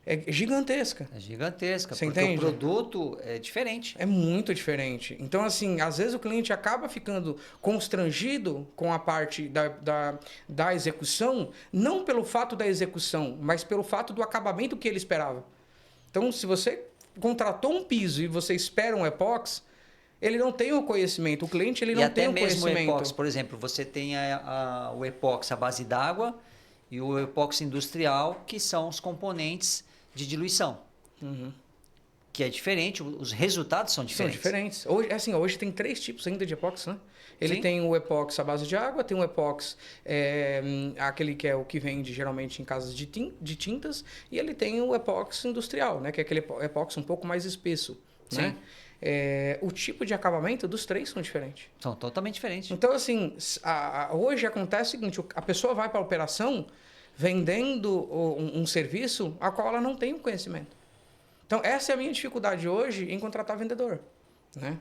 é gigantesca.
É gigantesca,
você
porque
entende?
O produto é diferente.
É muito diferente. Então, assim, às vezes o cliente acaba ficando constrangido com a parte da execução, não pelo fato da execução, mas pelo fato do acabamento que ele esperava. Então, se você contratou um piso e você espera um epóxi, ele não tem o conhecimento. O cliente ele não tem o conhecimento.
E até mesmo o epóxi, por exemplo, você tem o epóxi à base d'água e o epóxi industrial, que são os componentes de diluição.
Uhum.
Que é diferente, os resultados são diferentes.
São diferentes. Hoje tem 3 tipos ainda de epóxi, né? Ele
Sim.
tem o epóxi à base de água, tem o epóxi, aquele que é o que vende geralmente em casas de tintas, e ele tem o epóxi industrial, né? Que é aquele epóxi um pouco mais espesso.
Sim.
Né? O tipo de acabamento dos 3 são diferentes.
São totalmente diferentes.
Então, assim, hoje acontece o seguinte, a pessoa vai para a operação vendendo um serviço a qual ela não tem o conhecimento. Então, essa é a minha dificuldade hoje em contratar vendedor, né?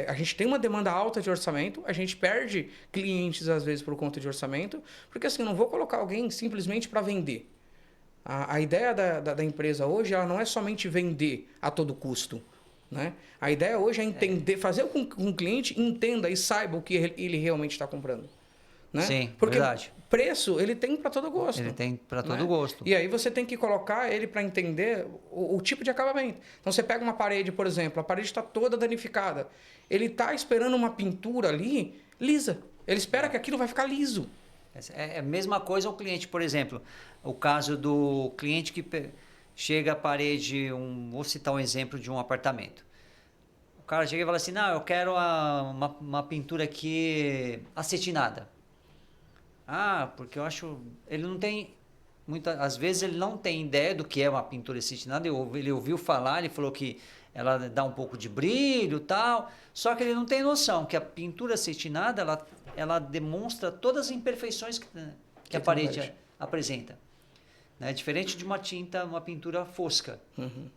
A gente tem uma demanda alta de orçamento, a gente perde clientes, às vezes, por conta de orçamento, porque, assim, eu não vou colocar alguém simplesmente para vender. A ideia da empresa hoje, ela não é somente vender a todo custo, né? A ideia hoje é entender, fazer com que um cliente entenda e saiba o que ele realmente está comprando. Né?
Sim,
porque
verdade.
Preço ele tem para todo gosto.
Ele tem para todo
né?
gosto.
E aí você tem que colocar ele para entender o tipo de acabamento. Então você pega uma parede, por exemplo, a parede está toda danificada. Ele está esperando uma pintura ali lisa. Ele espera que aquilo vai ficar liso.
É a mesma coisa o cliente, por exemplo, o caso do cliente que chega à parede, vou citar um exemplo de um apartamento. O cara chega e fala assim, não, eu quero uma pintura aqui acetinada. Ah, porque eu acho... Ele não tem... Às vezes ele não tem ideia do que é uma pintura acetinada. Ele ouviu falar, ele falou que ela dá um pouco de brilho e tal. Só que ele não tem noção que a pintura acetinada, ela demonstra todas as imperfeições que a parede apresenta. Né? Diferente de uma pintura fosca,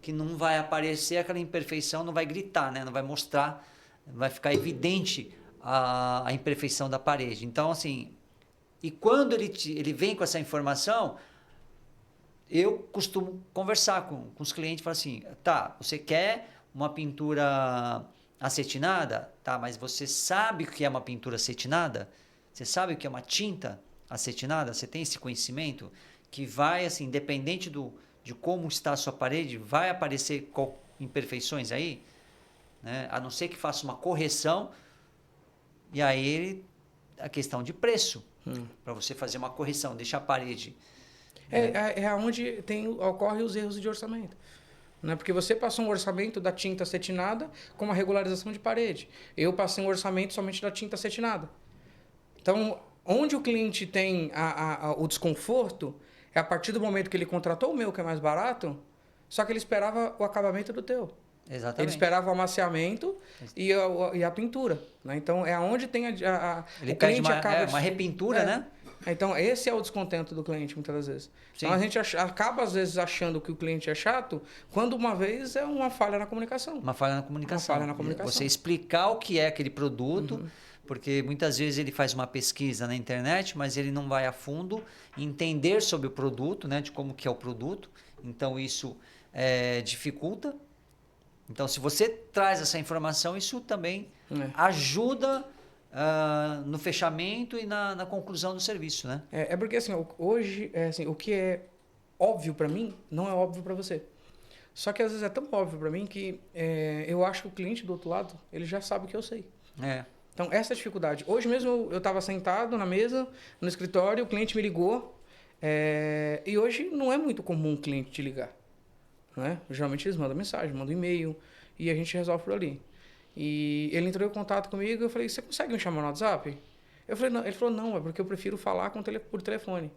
que não vai aparecer aquela imperfeição, não vai gritar, né? Não vai mostrar, vai ficar evidente a imperfeição da parede. Então, assim... E quando ele vem com essa informação, eu costumo conversar com os clientes e falar assim, tá, você quer uma pintura acetinada? Tá, mas você sabe o que é uma pintura acetinada? Você sabe o que é uma tinta acetinada? Você tem esse conhecimento? Que vai, assim, independente de como está a sua parede, vai aparecer imperfeições aí? Né? A não ser que faça uma correção, e aí a questão de preço. Para você fazer uma correção, deixar a parede.
É onde ocorre os erros de orçamento. Né? Porque você passou um orçamento da tinta acetinada com uma regularização de parede. Eu passei um orçamento somente da tinta acetinada. Então, onde o cliente tem o desconforto é a partir do momento que ele contratou o meu, que é mais barato, só que ele esperava o acabamento do teu.
Exatamente.
Ele esperava o amaciamento e a pintura. Né? Então, é onde tem
o cliente acaba uma repintura, né?
Então, esse é o descontento do cliente, muitas das vezes. Sim. Então, a gente acaba, às vezes, achando que o cliente é chato, quando uma vez é uma falha na comunicação.
Uma falha na comunicação. Você explicar o que é aquele produto, porque muitas vezes ele faz uma pesquisa na internet, mas ele não vai a fundo entender sobre o produto, né? De como que é o produto. Então, isso dificulta. Então, se você traz essa informação, isso também ajuda no fechamento e na conclusão do serviço, né?
É porque assim, hoje, o que é óbvio para mim, não é óbvio para você. Só que às vezes é tão óbvio para mim que eu acho que o cliente do outro lado, ele já sabe o que eu sei. Então, essa é a dificuldade. Hoje mesmo eu estava sentado na mesa, no escritório, o cliente me ligou. E hoje não é muito comum o cliente te ligar. Né? Geralmente eles mandam mensagem, mandam e-mail e a gente resolve por ali. E ele entrou em contato comigo, eu falei, você consegue me chamar no WhatsApp? Eu falei, não. Ele falou, não, é porque eu prefiro falar por telefone.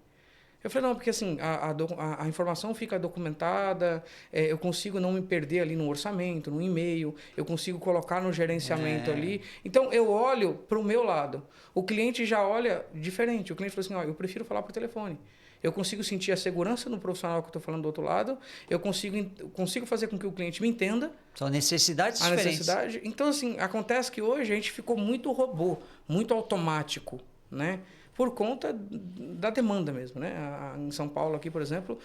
Eu falei, não, porque assim, a informação fica documentada, eu consigo não me perder ali no orçamento, no e-mail, eu consigo colocar no gerenciamento ali. Então, eu olho para o meu lado. O cliente já olha diferente. O cliente falou assim, eu prefiro falar por telefone. Eu consigo sentir a segurança no profissional que eu estou falando do outro lado, eu consigo fazer com que o cliente me entenda.
São necessidades diferentes.
Então, assim, acontece que hoje a gente ficou muito robô, muito automático, né? Por conta da demanda mesmo, né? Em São Paulo aqui, por exemplo,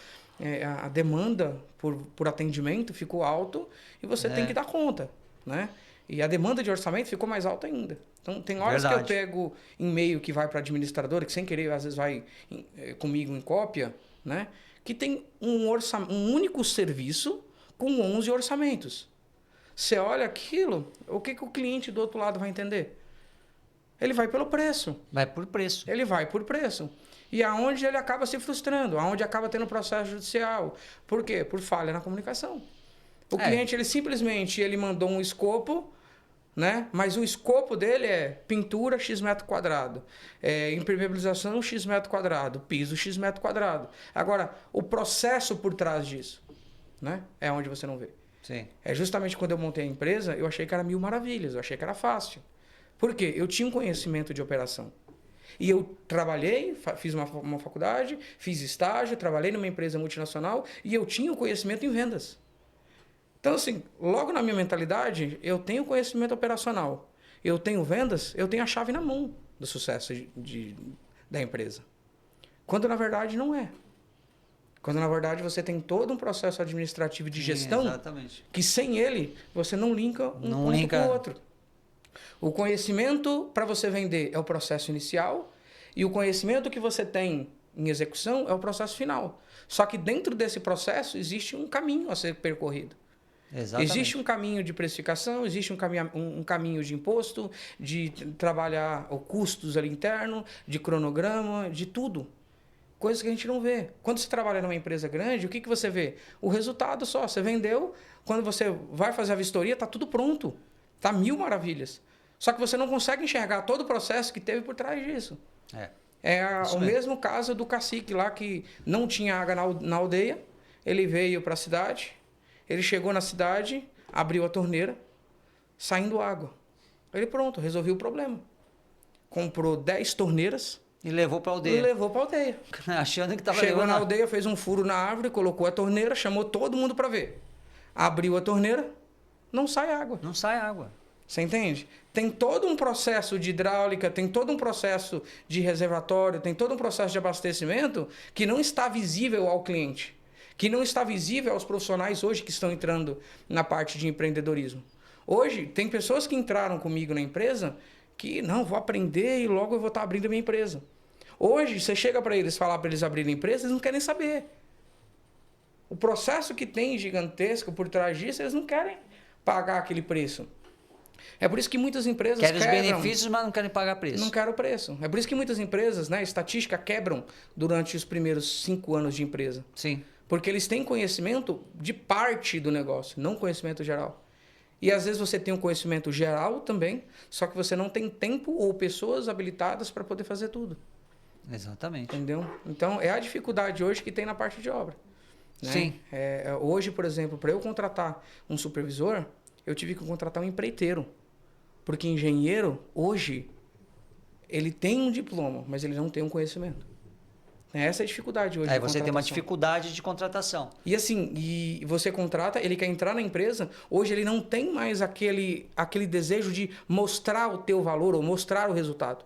a demanda por atendimento ficou alto e você tem que dar conta, né? E a demanda de orçamento ficou mais alta ainda. Então, tem horas que eu pego e-mail que vai para a administradora, que sem querer, às vezes vai comigo em cópia, né? Que tem um único serviço com 11 orçamentos. Você olha aquilo, o que o cliente do outro lado vai entender? Ele vai pelo preço.
Vai por preço.
Ele vai por preço. E aonde ele acaba se frustrando, aonde acaba tendo processo judicial. Por quê? Por falha na comunicação. O cliente, ele simplesmente mandou um escopo, né? Mas o escopo dele é pintura X metro quadrado, impermeabilização X metro quadrado, piso X metro quadrado. Agora, o processo por trás disso, né? É onde você não vê.
Sim.
É justamente quando eu montei a empresa, eu achei que era 1000 maravilhas, eu achei que era fácil. Por quê? Eu tinha um conhecimento de operação. E eu trabalhei, fiz uma faculdade, fiz estágio, trabalhei numa empresa multinacional e eu tinha o conhecimento em vendas. Então, assim, logo na minha mentalidade, eu tenho conhecimento operacional, eu tenho vendas, eu tenho a chave na mão do sucesso da empresa. Quando, na verdade, não é. Quando, na verdade, você tem todo um processo administrativo de gestão que, sem ele, você não linka um ponto com o outro. O conhecimento para você vender é o processo inicial e o conhecimento que você tem em execução é o processo final. Só que dentro desse processo existe um caminho a ser percorrido.
Exatamente.
Existe um caminho de precificação, existe um caminho de imposto, de trabalhar os custos ali interno, de cronograma, de tudo. Coisas que a gente não vê. Quando você trabalha numa empresa grande, o que você vê? O resultado só. Você vendeu, quando você vai fazer a vistoria, está tudo pronto. Está 1000 maravilhas. Só que você não consegue enxergar todo o processo que teve por trás disso. O mesmo caso do cacique lá que não tinha água na aldeia. Ele veio para a cidade, ele chegou na cidade, abriu a torneira, saindo água. Ele pronto, resolveu o problema. Comprou 10 torneiras.
E levou para a aldeia.
Achando que estava Chegou na aldeia, fez um furo na árvore, colocou a torneira, chamou todo mundo para ver. Abriu a torneira, não sai água.
Não sai água.
Você entende? Tem todo um processo de hidráulica, tem todo um processo de reservatório, tem todo um processo de abastecimento que não está visível ao cliente, que não está visível aos profissionais hoje que estão entrando na parte de empreendedorismo. Hoje, tem pessoas que entraram comigo na empresa que, não, vou aprender e logo eu vou estar abrindo a minha empresa. Hoje, você chega para eles, falar para eles abrirem a empresa, eles não querem saber. O processo que tem gigantesco por trás disso, eles não querem pagar aquele preço. É por isso que muitas empresas
querem os benefícios, mas não querem pagar preço.
Não querem o preço. É por isso que muitas empresas, né, estatística, quebram durante os primeiros 5 anos de empresa.
Sim.
Porque eles têm conhecimento de parte do negócio, não conhecimento geral. E às vezes você tem um conhecimento geral também, só que você não tem tempo ou pessoas habilitadas para poder fazer tudo.
Exatamente.
Entendeu? Então, é a dificuldade hoje que tem na parte de obra. Né?
Sim.
Hoje, por exemplo, para eu contratar um supervisor, eu tive que contratar um empreiteiro. Porque engenheiro, hoje, ele tem um diploma, mas ele não tem um conhecimento. Essa é a dificuldade hoje.
Aí você tem uma dificuldade de contratação.
E assim, e você contrata, ele quer entrar na empresa, hoje ele não tem mais aquele desejo de mostrar o teu valor ou mostrar o resultado.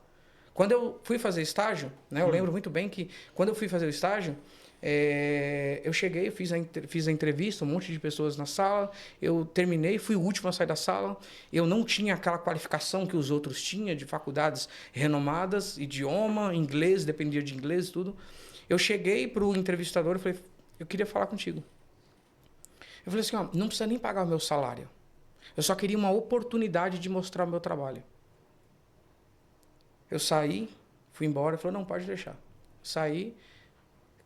Quando eu fui fazer estágio, né, eu lembro muito bem que quando eu fui fazer o estágio, Eu cheguei, fiz a entrevista, um monte de pessoas na sala, eu terminei, fui o último a sair da sala, eu não tinha aquela qualificação que os outros tinham, de faculdades renomadas, idioma, inglês, dependia de inglês, tudo. Eu cheguei para o entrevistador e falei, eu queria falar contigo. Eu falei assim, ó, não precisa nem pagar o meu salário. Eu só queria uma oportunidade de mostrar o meu trabalho. Eu saí, fui embora, ele falou, não, pode deixar. Saí.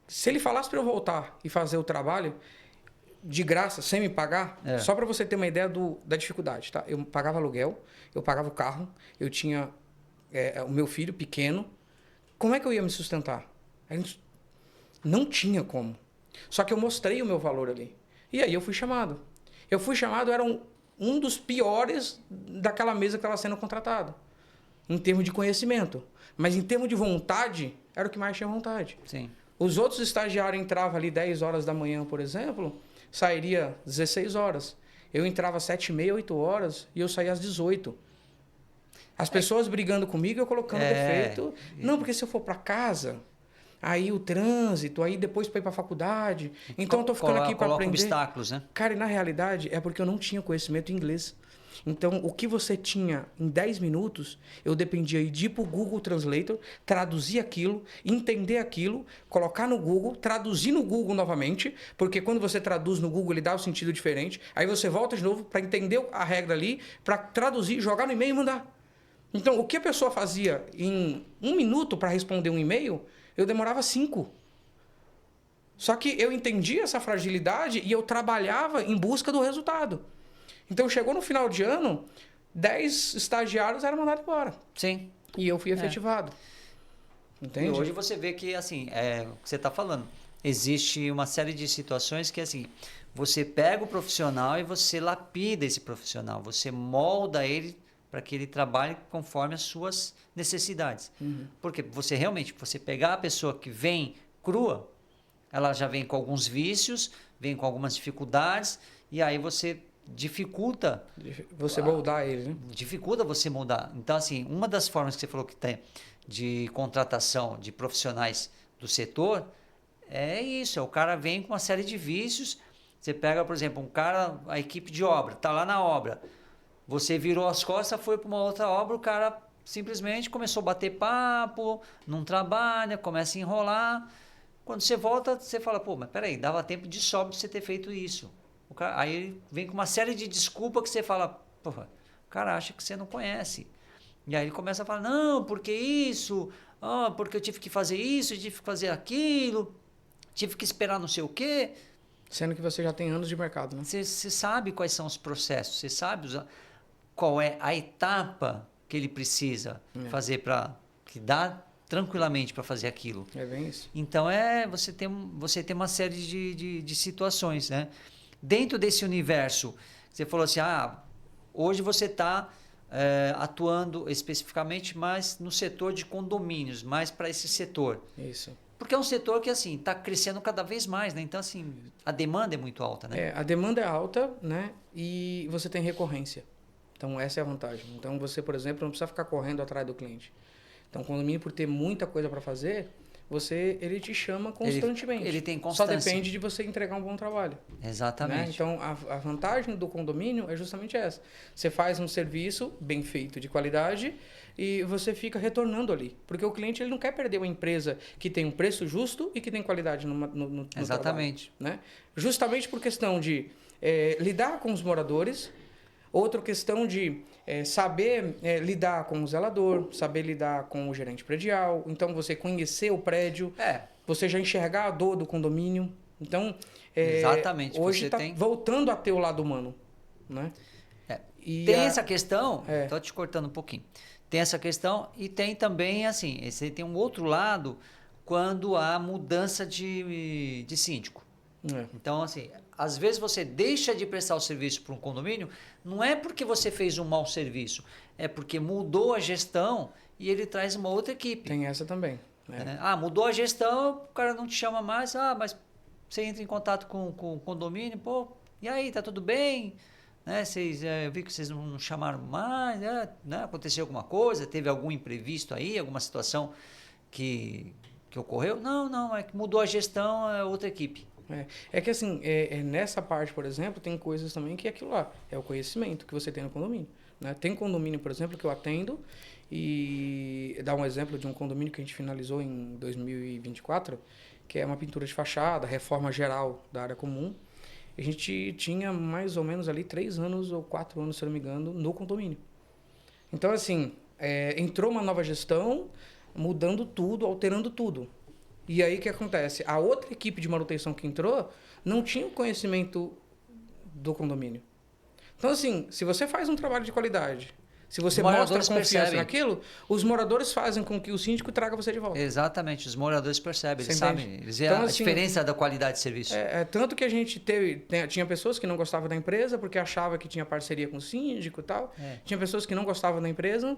Se ele falasse para eu voltar e fazer o trabalho de graça, sem me pagar, só para você ter uma ideia da dificuldade, tá? Eu pagava aluguel, eu pagava o carro, eu tinha o meu filho pequeno. Como é que eu ia me sustentar? A gente não tinha como. Só que eu mostrei o meu valor ali. E aí eu fui chamado. Eu era um dos piores daquela mesa que estava sendo contratado. Em termos de conhecimento. Mas em termos de vontade, era o que mais tinha vontade.
Sim.
Os outros estagiários entravam ali 10 horas da manhã, por exemplo, sairia 16 horas. Eu entrava às 7h30, 8 horas e eu saía às 18. As pessoas brigando comigo, eu colocando defeito. Não, porque se eu for para casa, aí o trânsito, aí depois para ir para a faculdade. Então eu tô ficando aqui para aprender.
Obstáculos, né?
Cara, e na realidade é porque eu não tinha conhecimento em inglês. Então, o que você tinha em 10 minutos, eu dependia de ir para o Google Translator, traduzir aquilo, entender aquilo, colocar no Google, traduzir no Google novamente, porque quando você traduz no Google, ele dá um sentido diferente. Aí você volta de novo para entender a regra ali, para traduzir, jogar no e-mail e mandar. Então, o que a pessoa fazia em 1 minuto para responder um e-mail, eu demorava 5. Só que eu entendia essa fragilidade e eu trabalhava em busca do resultado. Então, chegou no final de ano, 10 estagiários eram mandados embora.
Sim.
E eu fui efetivado. Entende?
E hoje você vê que, assim, o que você está falando, existe uma série de situações que, assim, você pega o profissional e você lapida esse profissional, você molda ele para que ele trabalhe conforme as suas necessidades. Porque você pegar a pessoa que vem crua, ela já vem com alguns vícios, vem com algumas dificuldades, e aí você dificulta
você moldar ele, né?
Dificulta você moldar. Então, assim, uma das formas que você falou que tem de contratação de profissionais do setor é isso, o cara vem com uma série de vícios. Você pega, por exemplo, um cara, a equipe de obra, tá lá na obra, você virou as costas, foi para uma outra obra, o cara simplesmente começou a bater papo, não trabalha, começa a enrolar. Quando você volta, você fala, pô, mas peraí, dava tempo de sobra de você ter feito isso. Aí ele vem com uma série de desculpas que você fala, porra, o cara acha que você não conhece. E aí ele começa a falar, não, porque isso, porque eu tive que fazer isso, eu tive que fazer aquilo, tive que esperar não sei o quê.
Sendo que você já tem anos de mercado, né?
Você sabe quais são os processos, você sabe qual é a etapa que ele precisa fazer que dá tranquilamente para fazer aquilo.
É bem isso.
Então, você tem uma série de situações, né? Dentro desse universo, você falou assim, hoje você está atuando especificamente mais no setor de condomínios, mais para esse setor.
Isso.
Porque é um setor que assim está crescendo cada vez mais, né? Então, assim, a demanda é muito alta, né?
A demanda é alta, né? E você tem recorrência. Então, essa é a vantagem. Então, você, por exemplo, não precisa ficar correndo atrás do cliente. Então, o condomínio, por ter muita coisa para fazer, ele te chama constantemente.
Ele tem constância.
Só depende de você entregar um bom trabalho.
Exatamente.
Né? Então, a vantagem do condomínio é justamente essa. Você faz um serviço bem feito, de qualidade, e você fica retornando ali. Porque o cliente ele não quer perder uma empresa que tem um preço justo e que tem qualidade no
Exatamente.
trabalho. Né? Justamente por questão de lidar com os moradores, outra questão de saber lidar com o zelador, saber lidar com o gerente predial. Então, você conhecer o prédio, você já enxergar a dor do condomínio. Então,
exatamente.
Hoje está voltando a ter o lado humano. Né?
Tem essa questão, estou te cortando um pouquinho. Tem essa questão e tem também, assim, tem um outro lado quando há mudança de síndico. Então, assim, às vezes você deixa de prestar o serviço para um condomínio, não é porque você fez um mau serviço, é porque mudou a gestão e ele traz uma outra equipe.
Tem essa também.
Mudou a gestão, o cara não te chama mais, mas você entra em contato com o condomínio, pô, e aí, tá tudo bem? Né, eu vi que vocês não chamaram mais, né, aconteceu alguma coisa, teve algum imprevisto aí, alguma situação que que ocorreu? Não, é que mudou a gestão, é outra equipe.
É que assim, nessa parte, por exemplo, tem coisas também que é aquilo lá, é o conhecimento que você tem no condomínio. Né? Tem condomínio, por exemplo, que eu atendo e dá um exemplo de um condomínio que a gente finalizou em 2024, que é uma pintura de fachada, reforma geral da área comum. A gente tinha mais ou menos ali 3 anos ou 4 anos, se eu não me engano, no condomínio. Então, assim, entrou uma nova gestão, mudando tudo, alterando tudo. E aí o que acontece? A outra equipe de manutenção que entrou não tinha o conhecimento do condomínio. Então, assim, se você faz um trabalho de qualidade, se você mostra confiança naquilo, os moradores fazem com que o síndico traga você de volta.
Exatamente, os moradores percebem, eles sabem, eles veem
então,
a
assim,
diferença da qualidade de serviço.
Tanto que a gente tinha pessoas que não gostavam da empresa porque achava que tinha parceria com o síndico e tal. Tinha pessoas que não gostavam da empresa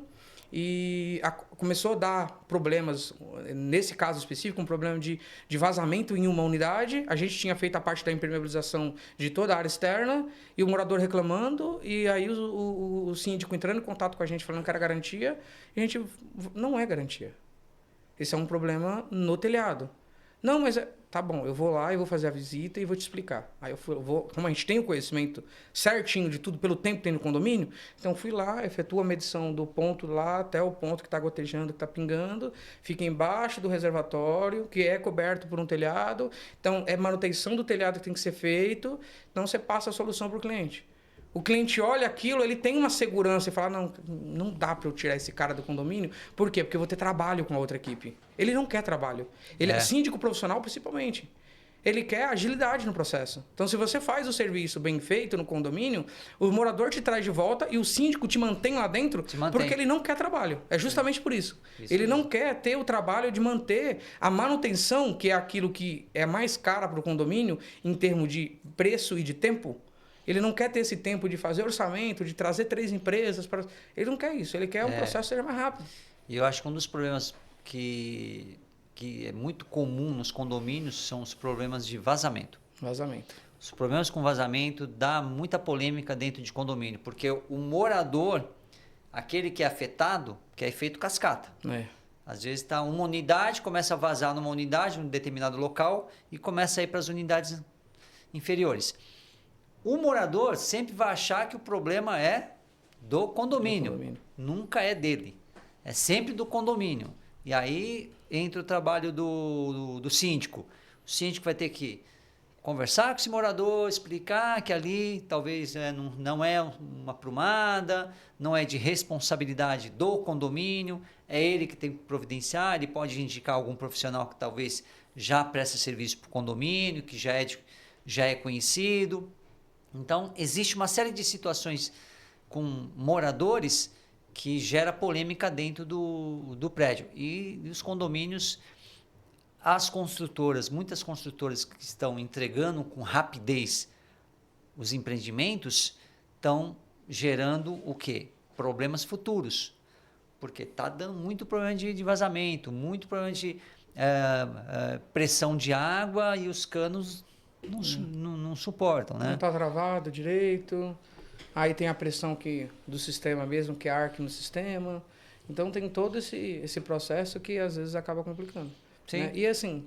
e começou a dar problemas, nesse caso específico, um problema de vazamento em uma unidade. A gente tinha feito a parte da impermeabilização de toda a área externa e o morador reclamando, e aí o síndico entrando em contato com a gente falando que era garantia, e a gente, não é garantia. Esse é um problema no telhado. Não, mas tá bom, eu vou lá e vou fazer a visita e vou te explicar. Aí como a gente tem o conhecimento certinho de tudo pelo tempo que tem no condomínio, então fui lá, efetuo a medição do ponto lá até o ponto que está gotejando, que está pingando, fica embaixo do reservatório, que é coberto por um telhado, então é manutenção do telhado que tem que ser feito, então você passa a solução para o cliente. O cliente olha aquilo, ele tem uma segurança e fala, não dá para eu tirar esse cara do condomínio. Por quê? Porque eu vou ter trabalho com a outra equipe. Ele não quer trabalho. Ele é síndico profissional, principalmente. Ele quer agilidade no processo. Então, se você faz o serviço bem feito no condomínio, o morador te traz de volta e o síndico te mantém lá dentro porque ele não quer trabalho. É justamente por isso. Ele não quer ter o trabalho de manter a manutenção, que é aquilo que é mais cara para o condomínio em termos de preço e de tempo. Ele não quer ter esse tempo de fazer orçamento, de trazer 3 empresas. Ele não quer isso. Ele quer um processo que seja mais rápido.
E eu acho que um dos problemas que é muito comum nos condomínios são os problemas de vazamento.
Vazamento.
Os problemas com vazamento dá muita polêmica dentro de condomínio, porque o morador, aquele que é afetado, quer efeito cascata. Às vezes está uma unidade, começa a vazar numa unidade, num determinado local, e começa a ir para as unidades inferiores. O morador sempre vai achar que o problema é do condomínio. Nunca é dele. É sempre do condomínio. E aí entra o trabalho do síndico. O síndico vai ter que conversar com esse morador, explicar que ali talvez não é uma aprumada, não é de responsabilidade do condomínio, é ele que tem que providenciar, ele pode indicar algum profissional que talvez já preste serviço para o condomínio, que já é conhecido. Então, existe uma série de situações com moradores que gera polêmica dentro do prédio. E os condomínios, muitas construtoras que estão entregando com rapidez os empreendimentos, estão gerando o quê? Problemas futuros. Porque está dando muito problema de vazamento, muito problema de pressão de água e os canos não suportam, né?
Não está travado direito. Aí tem a pressão do sistema mesmo, que arque no sistema. Então tem todo esse processo que às vezes acaba complicando.
Sim.
Né? E assim,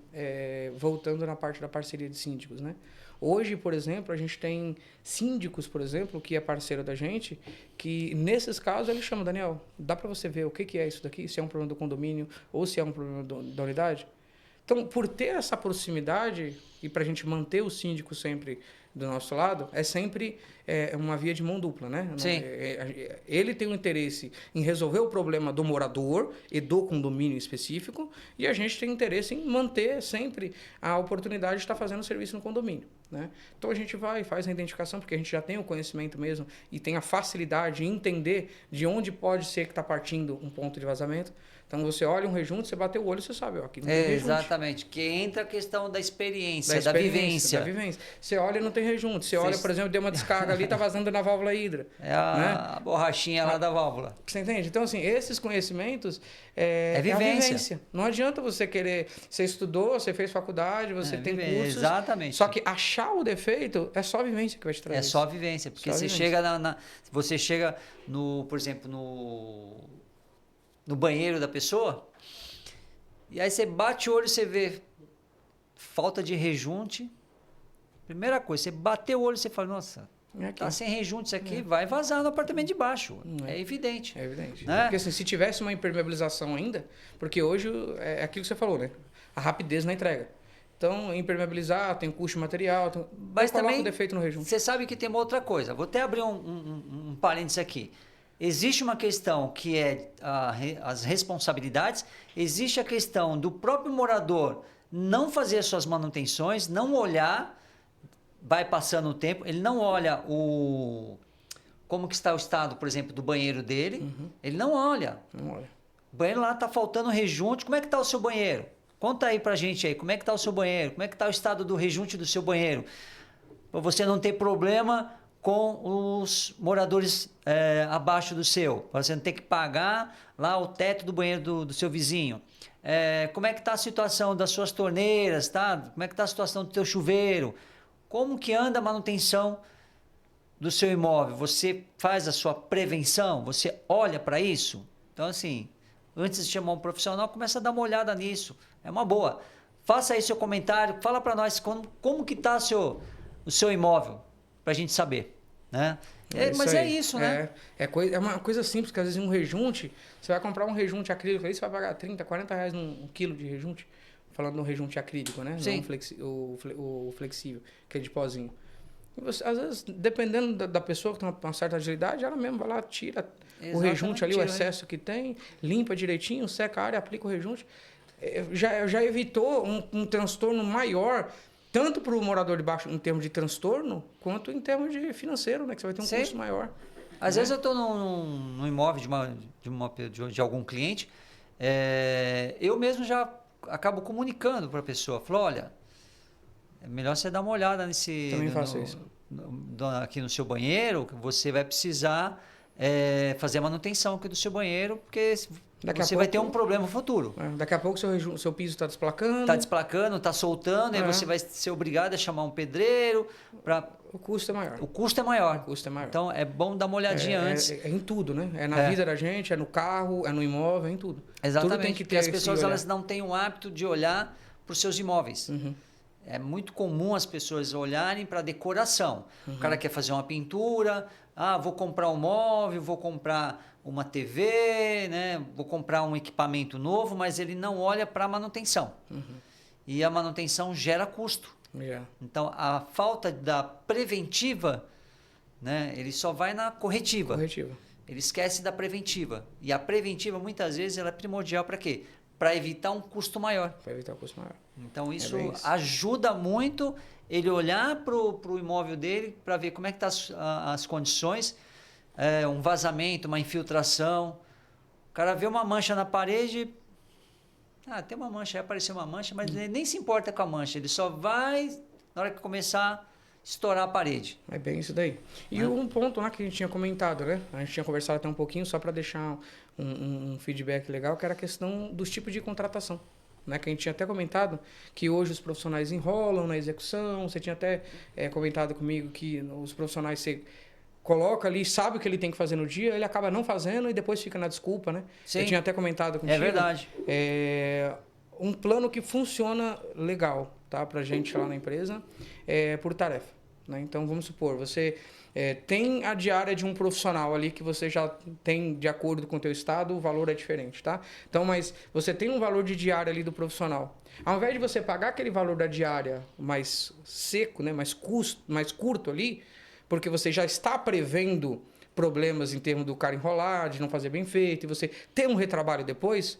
voltando na parte da parceria de síndicos, né? Hoje, por exemplo, a gente tem síndicos, por exemplo, que é parceiro da gente, que nesses casos ele chama, Daniel, dá para você ver o que é isso daqui, se é um problema do condomínio ou se é um problema da unidade? Então, por ter essa proximidade e para a gente manter o síndico sempre do nosso lado, é sempre uma via de mão dupla, né?
Sim.
Ele tem um interesse em resolver o problema do morador e do condomínio específico, e a gente tem interesse em manter sempre a oportunidade de estar fazendo o serviço no condomínio, né? Então, a gente vai e faz a identificação, porque a gente já tem o conhecimento mesmo e tem a facilidade em entender de onde pode ser que está partindo um ponto de vazamento. Então, você olha um rejunte, você bateu o olho, você sabe, ó, aqui não tem rejunte.
Exatamente, que entra a questão da experiência, da vivência.
Você olha e não tem rejunte. Você olha, por exemplo, deu uma descarga ali, está vazando na válvula hidra.
É a borrachinha lá da válvula.
Você entende? Então, assim, esses conhecimentos
é vivência.
A vivência. Não adianta você querer... Você estudou, você fez faculdade, você tem cursos.
Exatamente.
Só que achar o defeito é só a vivência que vai te trazer.
É só a vivência, porque você chega por exemplo, no banheiro da pessoa E aí você bate o olho e você vê falta de rejunte. Primeira coisa, você bateu o olho e você fala, nossa, tá sem rejunte isso aqui, vai vazar no apartamento de baixo. É evidente.
É evidente.
Né?
Porque assim, se tivesse uma impermeabilização ainda, porque hoje é aquilo que você falou, né? A rapidez na entrega. Então, impermeabilizar, tem custo de material,
mas
coloca
também
o defeito no rejunte.
Você sabe que tem uma outra coisa. Vou até abrir um parênteses aqui. Existe uma questão que é as responsabilidades, existe a questão do próprio morador não fazer as suas manutenções, não olhar, vai passando o tempo, ele não olha como que está o estado, por exemplo, do banheiro dele, ele não olha.
Não olha.
O banheiro lá está faltando rejunte, como é que está o seu banheiro? Conta aí pra gente aí, como é que está o seu banheiro? Como é que está o estado do rejunte do seu banheiro? Para você não ter problema com os moradores abaixo do seu. Para você não ter que pagar lá o teto do banheiro do seu vizinho. Como é que está a situação das suas torneiras, tá? Como é que está a situação do teu chuveiro? Como que anda a manutenção do seu imóvel? Você faz a sua prevenção? Você olha para isso? Então, assim, antes de chamar um profissional, começa a dar uma olhada nisso. É uma boa. Faça aí seu comentário, fala para nós como que está o seu imóvel, para a gente saber. Né? Mas é isso, né?
É uma coisa simples, que às vezes um rejunte, você vai comprar um rejunte acrílico aí, você vai pagar 30, 40 reais num quilo de rejunte. Falando do rejunte acrílico, né?
Sim.
Não o flexível, que é de pozinho. E você, às vezes, dependendo da pessoa que tem uma certa agilidade, ela mesmo vai lá, tira o rejunte ali, o excesso que tem, limpa direitinho, seca a área, aplica o rejunte. Já evitou um transtorno maior, tanto para o morador de baixo em termos de transtorno, quanto em termos de financeiro, né? Que você vai ter um custo maior.
Às vezes eu estou num imóvel de algum cliente, eu mesmo já acabo comunicando para a pessoa, falo, olha, é melhor você dar uma olhada
Também faço isso.
Aqui no seu banheiro, que você vai precisar fazer a manutenção aqui do seu banheiro, porque você vai ter um problema futuro.
Daqui a pouco seu piso está desplacando.
Está desplacando, está soltando, aí você vai ser obrigado a chamar um pedreiro.
O custo é maior.
O custo é maior.
O custo é maior.
Então é bom dar uma olhadinha antes.
É em tudo, né? É na vida da gente, é no carro, é no imóvel, é em tudo.
Exatamente.
Tudo tem que ter.
Porque as pessoas elas não têm o hábito de olhar para os seus imóveis. É muito comum as pessoas olharem para a decoração. O cara quer fazer uma pintura, vou comprar um móvel, vou comprar uma TV, né? Vou comprar um equipamento novo, mas ele não olha para a manutenção. E a manutenção gera custo. Então, a falta da preventiva, né? Ele só vai na corretiva. Ele esquece da preventiva. E a preventiva, muitas vezes, ela é primordial para quê? Para evitar um custo maior.
Para evitar um custo maior.
Então, isso ajuda muito ele olhar para o imóvel dele para ver como é que estão as condições, um vazamento, uma infiltração. O cara vê uma mancha na parede, tem uma mancha, aí apareceu uma mancha, mas ele nem se importa com a mancha, ele só vai na hora que começar a estourar a parede.
É bem isso daí. E um ponto lá que a gente tinha comentado, né? A gente tinha conversado até um pouquinho, só para deixar um feedback legal, que era a questão dos tipos de contratação. Né, que a gente tinha até comentado que hoje os profissionais enrolam na execução. Você tinha até comentado comigo que os profissionais você coloca ali, sabe o que ele tem que fazer no dia, ele acaba não fazendo e depois fica na desculpa, né?
Sim.
Eu tinha até comentado contigo.
É verdade.
Um plano que funciona legal, tá, pra gente lá na empresa, por tarefa. Né? Então, vamos supor, você tem a diária de um profissional ali que você já tem, de acordo com o teu estado, o valor é diferente, tá? Então, mas você tem um valor de diária ali do profissional. Ao invés de você pagar aquele valor da diária mais seco, né, mais curto ali, porque você já está prevendo problemas em termos do cara enrolar, de não fazer bem feito, e você ter um retrabalho depois,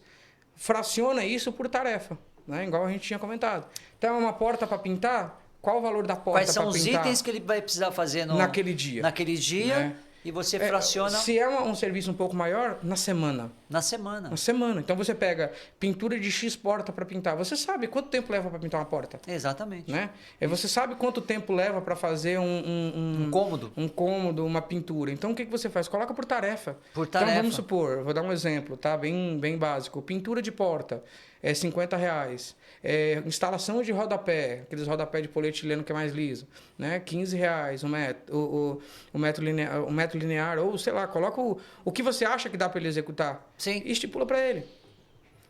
fraciona isso por tarefa, né? Igual a gente tinha comentado. Então, uma porta para pintar, qual o valor da porta para pintar?
Quais são os itens que ele vai precisar fazer
naquele dia?
Né? E você fraciona...
Se é um serviço um pouco maior, na semana.
Na semana.
Na semana. Então, você pega pintura de X porta para pintar. Você sabe quanto tempo leva para pintar uma porta?
Exatamente.
Né? Você sabe quanto tempo leva para fazer um
cômodo.
Um cômodo, uma pintura. Então, o que você faz? Coloca por tarefa.
Por tarefa.
Então, vamos supor, vou dar um exemplo, tá? Bem básico. Pintura de porta é R$50. Instalação de rodapé, aqueles rodapé de polietileno que é mais liso, né? R$15 o metro linear, ou sei lá, coloca o que você acha que dá para ele executar.
Sim.
E estipula para ele.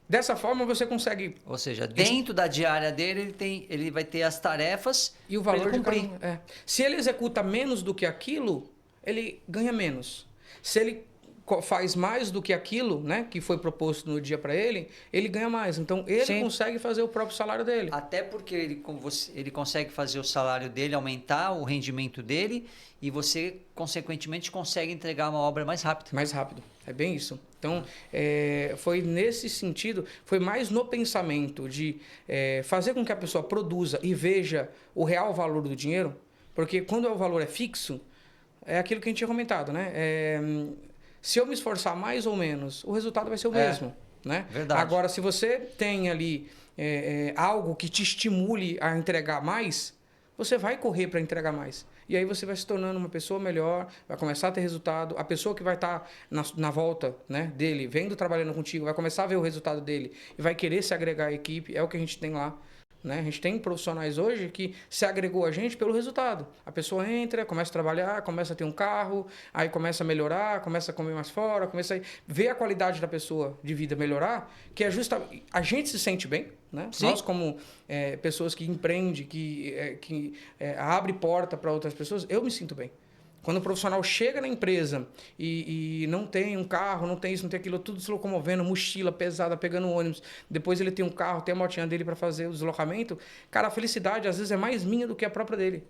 Dessa forma você consegue...
Ou seja, dentro da diária dele, ele vai ter as tarefas
e o valor
de cumprir.
Se ele executa menos do que aquilo, ele ganha menos. Se ele faz mais do que aquilo, né, que foi proposto no dia para ele ganha mais. Então, ele consegue fazer o próprio salário dele.
Até porque ele consegue fazer o salário dele, aumentar o rendimento dele e você, consequentemente, consegue entregar uma obra mais rápido.
Mais rápido. É bem isso. Então, foi nesse sentido, foi mais no pensamento de fazer com que a pessoa produza e veja o real valor do dinheiro, porque quando o valor é fixo, é aquilo que a gente tinha comentado, né? Se eu me esforçar mais ou menos, o resultado vai ser o mesmo. Né?
Verdade.
Agora, se você tem ali algo que te estimule a entregar mais, você vai correr para entregar mais. E aí você vai se tornando uma pessoa melhor, vai começar a ter resultado. A pessoa que vai estar na volta, né, dele, vendo trabalhando contigo, vai começar a ver o resultado dele e vai querer se agregar à equipe. É o que a gente tem lá. Né? A gente tem profissionais hoje que se agregou a gente pelo resultado. A pessoa entra, começa a trabalhar, começa a ter um carro, aí começa a melhorar, começa a comer mais fora, começa a ver a qualidade da pessoa de vida melhorar, que é justamente... A gente se sente bem, né? Nós como pessoas que empreendem, que abre porta para outras pessoas, eu me sinto bem. Quando o profissional chega na empresa e não tem um carro, não tem isso, não tem aquilo, tudo se locomovendo, mochila pesada, pegando ônibus, depois ele tem um carro, tem a motinha dele para fazer o deslocamento, cara, a felicidade às vezes é mais minha do que a própria dele.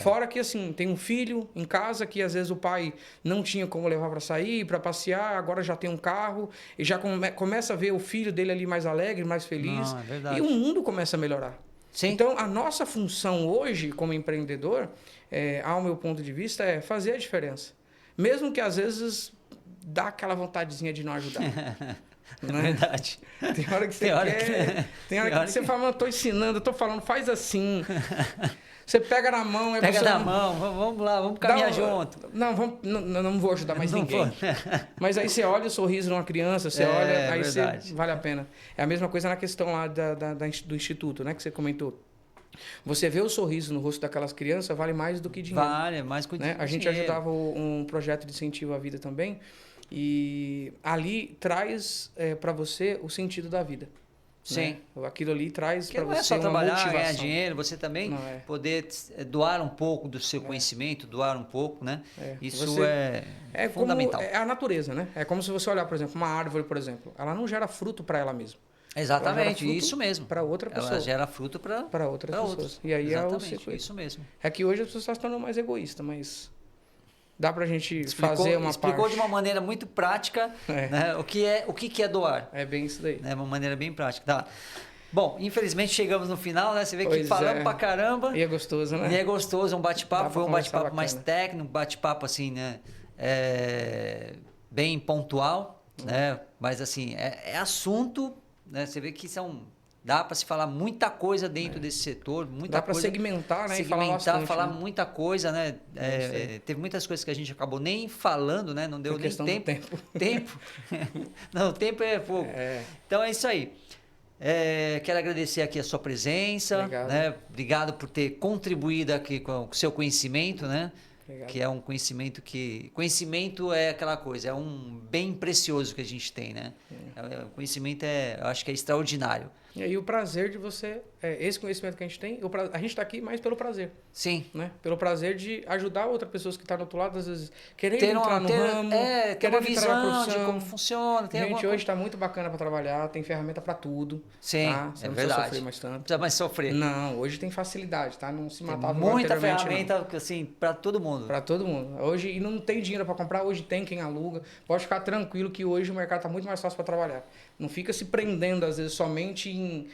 Fora que, assim, tem um filho em casa que às vezes o pai não tinha como levar para sair, para passear, agora já tem um carro e já começa a ver o filho dele ali mais alegre, mais feliz.
Não, é verdade.
E o mundo começa a melhorar. Sim. Então, a nossa função hoje, como empreendedor, ao meu ponto de vista, é fazer a diferença. Mesmo que, às vezes, dá aquela vontadezinha de não ajudar. Né?
Verdade.
Tem hora que você quer... Tem hora que você fala, eu estou ensinando, eu estou falando, faz assim. Você pega na mão...
Pega na mão, vamos lá, vamos caminhar junto.
Não vou ajudar mais ninguém. Mas aí você olha o sorriso de uma criança, você olha, aí vale a pena. É a mesma coisa na questão lá do Instituto, né, que você comentou. Você vê o sorriso no rosto daquelas crianças, vale mais do que dinheiro.
Vale, mais que dinheiro.
A gente ajudava um projeto de incentivo à vida também, e ali traz para você o sentido da vida.
Sim.
Né? Aquilo ali traz para você uma motivação. Não é só
trabalhar, ganhar dinheiro, você também poder doar um pouco do seu conhecimento, doar um pouco, né? Isso é fundamental.
É a natureza, né? É como se você olhar, por exemplo, uma árvore, por exemplo, ela não gera fruto para ela mesma.
Exatamente, isso mesmo.
Para outra pessoa.
Ela gera fruto para
outras pessoas.
Outros.
E aí
exatamente, isso mesmo.
É que hoje as pessoas estão se tornando mais egoístas, mas dá pra gente fazer uma
explicou de uma maneira muito prática né, o que é doar.
É bem isso daí.
É uma maneira bem prática. Tá. Bom, infelizmente chegamos no final, né? Você vê que falamos pra caramba.
E é gostoso, né?
E é gostoso, um bate-papo. Foi um bate-papo mais técnico, um bate-papo assim, né? Bem pontual, né? Mas assim, é assunto, né? Você vê que dá para se falar muita coisa dentro desse setor,
dá para segmentar, né?
Falar muita coisa, né? Teve muitas coisas que a gente acabou nem falando, né? Não deu nem tempo. Não, o tempo é pouco. Então é isso aí. Quero agradecer aqui a sua presença.
Obrigado.
Né? Obrigado por ter contribuído aqui com o seu conhecimento, né?
Obrigado.
Que é um conhecimento que... Conhecimento é aquela coisa, é um bem precioso que a gente tem, né? O conhecimento eu acho que é extraordinário.
E aí o prazer de você... esse conhecimento que a gente tem, a gente está aqui mais pelo prazer.
Sim.
Né? Pelo prazer de ajudar outras pessoas que estão do outro lado, às vezes, querendo entrar no ramo,
ter uma visão de como funciona.
Gente, hoje está muito bacana para trabalhar, tem ferramenta para tudo.
Sim,
tá? Você não
verdade.
precisa sofrer mais tanto.
Não precisa mais sofrer.
Não, hoje tem facilidade, tá? Não se matava
muita ferramenta, assim, para todo mundo.
Para todo mundo. Hoje, e não tem dinheiro para comprar, hoje tem quem aluga. Pode ficar tranquilo que hoje o mercado está muito mais fácil para trabalhar. Não fica se prendendo, às vezes, somente em...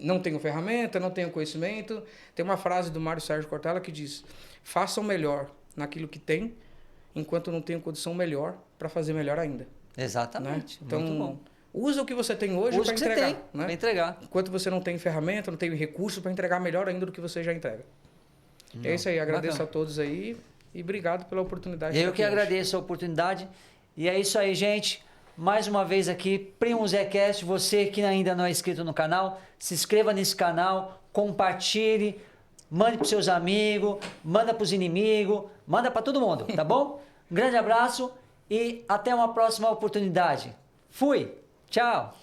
não tenho ferramenta, não tenho conhecimento. Tem uma frase do Mário Sérgio Cortella que diz: façam melhor naquilo que tem, enquanto não tenho condição melhor para fazer melhor ainda.
Exatamente.
Né? Então,
muito bom.
Usa o que você tem hoje para entregar. Né?
Para entregar.
Enquanto você não tem ferramenta, não tem recurso para entregar melhor ainda do que você já entrega. É isso aí. Agradeço a todos aí e obrigado pela oportunidade.
Eu que agradeço a oportunidade. E é isso aí, gente. Mais uma vez aqui, Primo Zecast. Você que ainda não é inscrito no canal, se inscreva nesse canal, compartilhe, mande para os seus amigos, manda para os inimigos, manda para todo mundo, tá bom? Um grande abraço e até uma próxima oportunidade. Fui! Tchau!